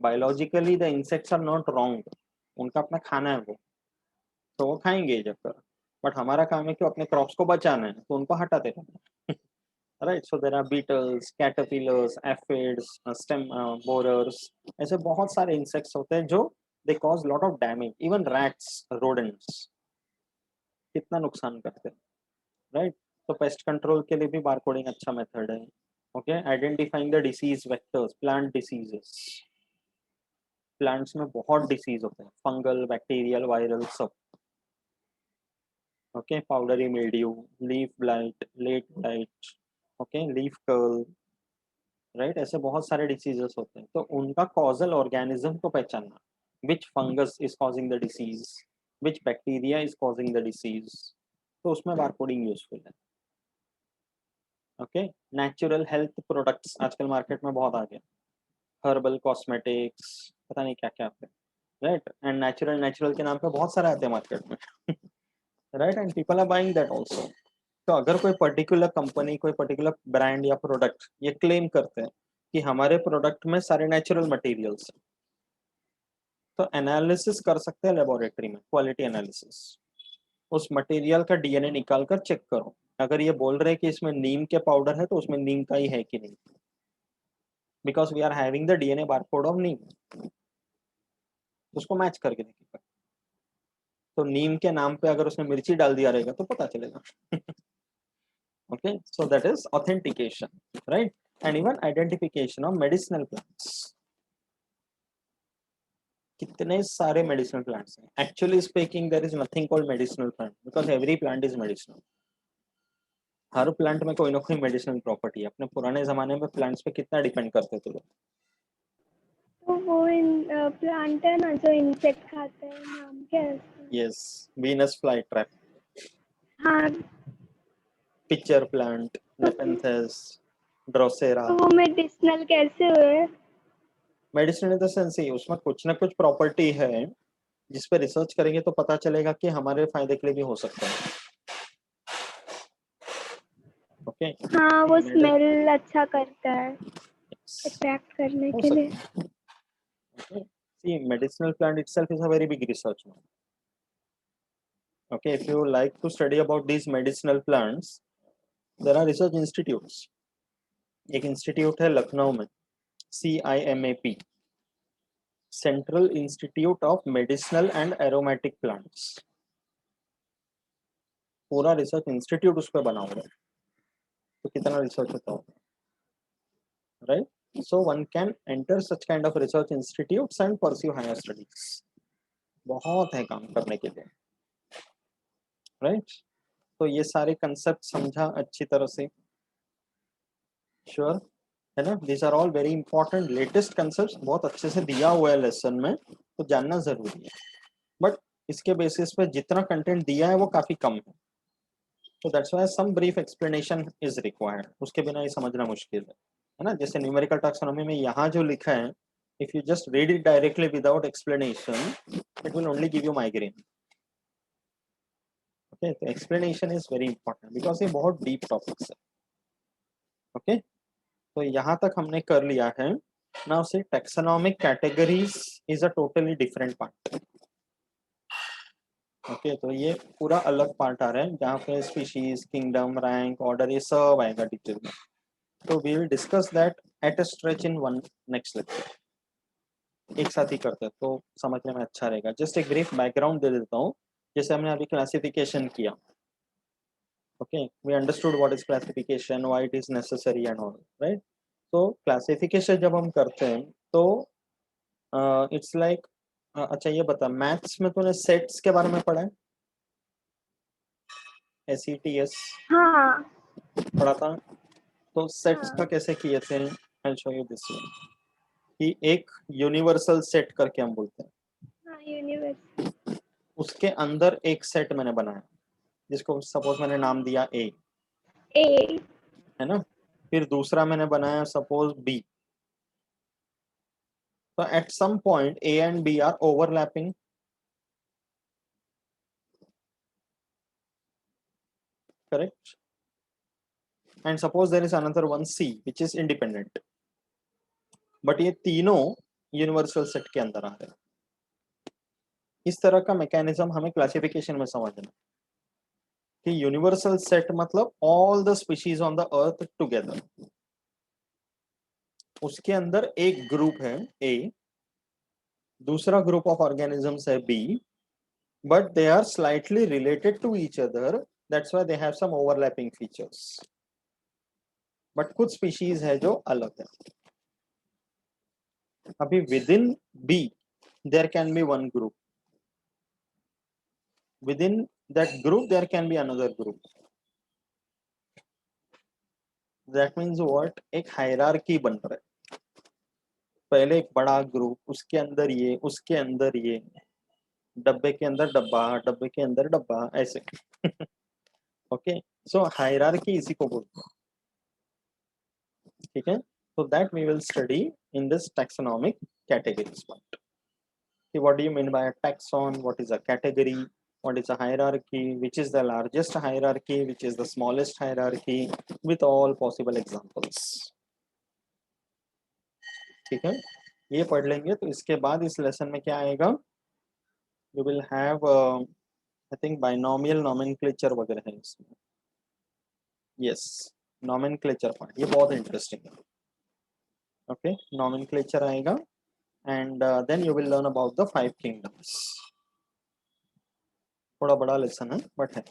Biologically the insects are not wrong, उनका अपना खाना है वो, तो वो खाएंगे जब तक, बट हमारा काम है कि अपने क्रॉप्स को बचाना है तो उनको हटाते रहना। Right, so there are beetles, caterpillars, aphids, stem borers, ऐसे बहुत सारे इंसेक्ट्स होते हैं जो they cause lot of damage. Even rats, rodents कितना नुकसान करते हैं, राइट? तो पेस्ट कंट्रोल के लिए भी बारकोडिंग अच्छा मेथड है। Okay, identifying the disease vectors, plant diseases, plants में बहुत डिसीज होते हैं, फंगल, बैक्टीरियल, वायरल, सब। Okay, powdery mildew, leaf blight, late blight, okay, leaf curl, right, ऐसे बहुत सारे डिसीजेस होते हैं। तो उनका कॉजल ऑर्गेनिज्म को पहचानना, which fungus is causing the disease, which bacteria is causing the disease, तो उसमें बारकोडिंग यूजफुल है। ओके, नेचुरल हेल्थ प्रोडक्ट्स आजकल मार्केट में बहुत आ गया, हर्बल कॉस्मेटिक्स, पता नहीं क्या क्या आते हैं, राइट? एंड नेचुरल नेचुरल के नाम पे बहुत सारे आते हैं मार्केट में। Right, and people are buying that also. तो अगर कोई पर्टिकुलर कंपनी, कोई पर्टिकुलर ब्रांड या प्रोडक्ट ये क्लेम करते हैं कि हमारे प्रोडक्ट में सारे नेचुरल मटेरियल्स, तो एनालिसिस कर सकते हैं लेबोरेटरी में, क्वालिटी एनालिसिस। उस मटेरियल का डीएनए निकाल कर चेक करो, अगर ये बोल रहे हैं कि इसमें नीम के पाउडर है तो उसमें नीम का ही है कि नहीं, because we are having the DNA barcode of neem, उसको मैच करके देखिएगा। तो नीम के नाम पे अगर उसने मिर्ची डाल दिया रहेगा तो पता चलेगा। okay, so that is authentication, right? And even identification of medicinal plants. कितने सारे मेडिसिनल प्लांट्स हैं? Actually speaking there is nothing called medicinal plant, because every plant is medicinal. हर प्लांट में कोई ना कोई मेडिसिनल प्रॉपर्टी है। अपने पुराने जमाने में प्लांट्स पे कितना डिपेंड करते थे लोग? तो वो प्लांट है ना जो इंसेक्ट खाते हैं, नाम क्या है उसका? यस, वीनस फ्लाई ट्रैप, हाँ, पिक्चर प्लांट, नेपेंथस, ड्रोसेरा। तो वो मेडिसिनल कैसे हुए? मेडिसिन इन द सेंस ही उसमें कुछ ना कुछ प्रॉपर्टी है जिस पे रिसर्च करेंगे तो पता चलेगा कि हमारे फायदे के लिए भी हो सकता है। ओके, हाँ, वो स्मेल अच्छा करता है अट्रैक्ट करने हो के लिए। सकता है। Okay. See, medicinal plant itself is a very big research now. Okay, if you like to study about these medicinal plants, there are research institutes. एक इंस्टीट्यूट है लखनऊ में, CIMAP, central institute of medicinal and aromatic plants. पूरा रिसर्च इंस्टीट्यूट उस पर बना हुआ है, तो कितना रिसर्च होता होगा, right? So one can enter such kind of research institutes and pursue higher studies. बहुत है काम करने के लिए, राइट? तो ये सारे कंसेप्ट समझा अच्छी तरह से, श्योर है ना? This are all very important latest concepts, बहुत अच्छे से दिया हुआ है लेसन में, तो जानना जरूरी है। बट इसके बेसिस पे जितना कंटेंट दिया है वो काफी कम है, तो that's why some brief explanation is required. उसके बिना ये समझना मुश्किल है ना? जैसे न्यूमेरिकल टैक्सोनॉमी में यहाँ जो लिखा है, if you just read it directly without explanation, it will only give you migraine. Okay, तो explanation is very important because ये बहुत डीप टॉपिक्स है। ओके, तो यहाँ तक हमने कर लिया है। नाउ से taxonomic categories is a totally different part. Okay, तो ये पूरा अलग पार्ट आ रहा है जहाँ पे स्पीशीज, किंगडम, रैंक, ऑर्डर, ये सब आएगा डिटेल में। तो we will discuss that at a stretch in one next lecture. एक साथ ही करते हैं तो समझने में अच्छा रहेगा। जस्ट एक ब्रीफ बैकग्राउंड दे देता हूँ। जैसे हमने अभी क्लासिफिकेशन किया, okay, we understood what is classification, why it is necessary and all, right? तो क्लासिफिकेशन जब हम करते हैं तो इट्स लाइक अच्छा ये बता, मैथ्स में तूने सेट्स के बारे में पढ़ा है? SETS हाँ पढ़ा था। तो सेट्स का हाँ कैसे किए थे, I show you this way, कि एक यूनिवर्सल सेट करके हम बोलते हैं, हाँ, यूनिवर्स उसके अंदर एक सेट मैंने बनाया जिसको सपोज मैंने नाम दिया A, ए। है ना? फिर दूसरा मैंने बनाया सपोज B। तो at some point A and B are overlapping, correct? And suppose there is another one C which is independent, but ये तीनों यूनिवर्सल सेट के अंदर आ रहे हैं। इस तरह का मैकेनिज्म हमें क्लासिफिकेशन में समझना कि यूनिवर्सल सेट मतलब all the species on the earth together, उसके अंदर एक ग्रुप है A, दूसरा ग्रुप ऑफ ऑर्गेनिजम्स है B, but they are slightly related to each other, that's why they have some overlapping features, but कुछ species है जो अलग है। अभी within B there can be one group, within that group there can be another group, that means what, एक हायरार्की बन रहा है। पहले एक बड़ा ग्रुप, उसके अंदर ये, उसके अंदर ये, डब्बे के अंदर डब्बा, डब्बे के अंदर डब्बा, ऐसे। ओके, सो हायरार्की इसी को बोलते हैं, ठीक है? So that we will study in this taxonomic categories part. Okay, what do you mean by a taxon? What is a category? what is a hierarchy, which is the largest hierarchy, which is the smallest hierarchy, with all possible examples. ठीक है, ये पढ़ लेंगे तो इसके बाद इस लेसन में क्या आएगा, you will have I think binomial nomenclature वगैरह है इसमें. Yes, nomenclature part ये बहुत इंटरेस्टिंग है. Okay, nomenclature आएगा and then you will learn about the 5 kingdoms. थोड़ा बड़ा लेसन है बट है.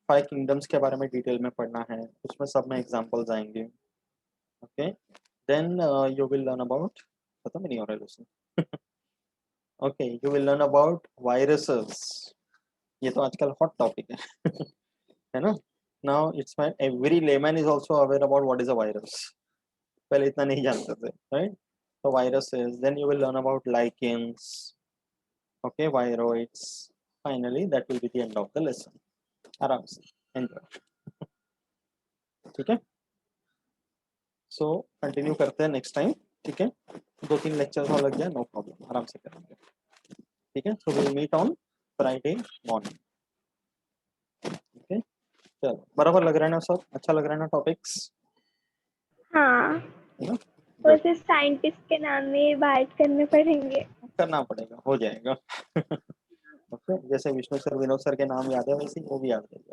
5 किंगडम्स के बारे में डिटेल में पढ़ना है, उसमें सब में एग्जांपल्स आएंगे. Okay, then you will learn about, खत्म नहीं हो रहा है lesson. Okay, you will learn about viruses. ये तो आजकल हॉट टॉपिक है है ना. Now it's my every layman is also aware about what is a virus. पहले इतना नहीं जानते थे, राइट. तो viruses, then you will learn about lichens. Okay, viroids. Finally that will be the end of the lesson. आराम से एंजॉय. ठीक है, सो कंटिन्यू करते हैं नेक्स्ट टाइम. ठीक है, 2-3 लेक्चर्स और लग जाए, नो प्रॉब्लम, आराम से करेंगे. ठीक है, so will meet on Friday morning. Okay, चलो, बराबर लग रहा है ना सब, अच्छा लग रहा है ना टॉपिक्स. हाँ, है ना, वैसे साइंटिस्ट के नाम में बात करने पड़ेंगे. करना पड़ेगा, हो जाएगा. ओके, जैसे विष्णु सर, विनोद सर के नाम याद है वैसे ही वो भी याद रहेगा.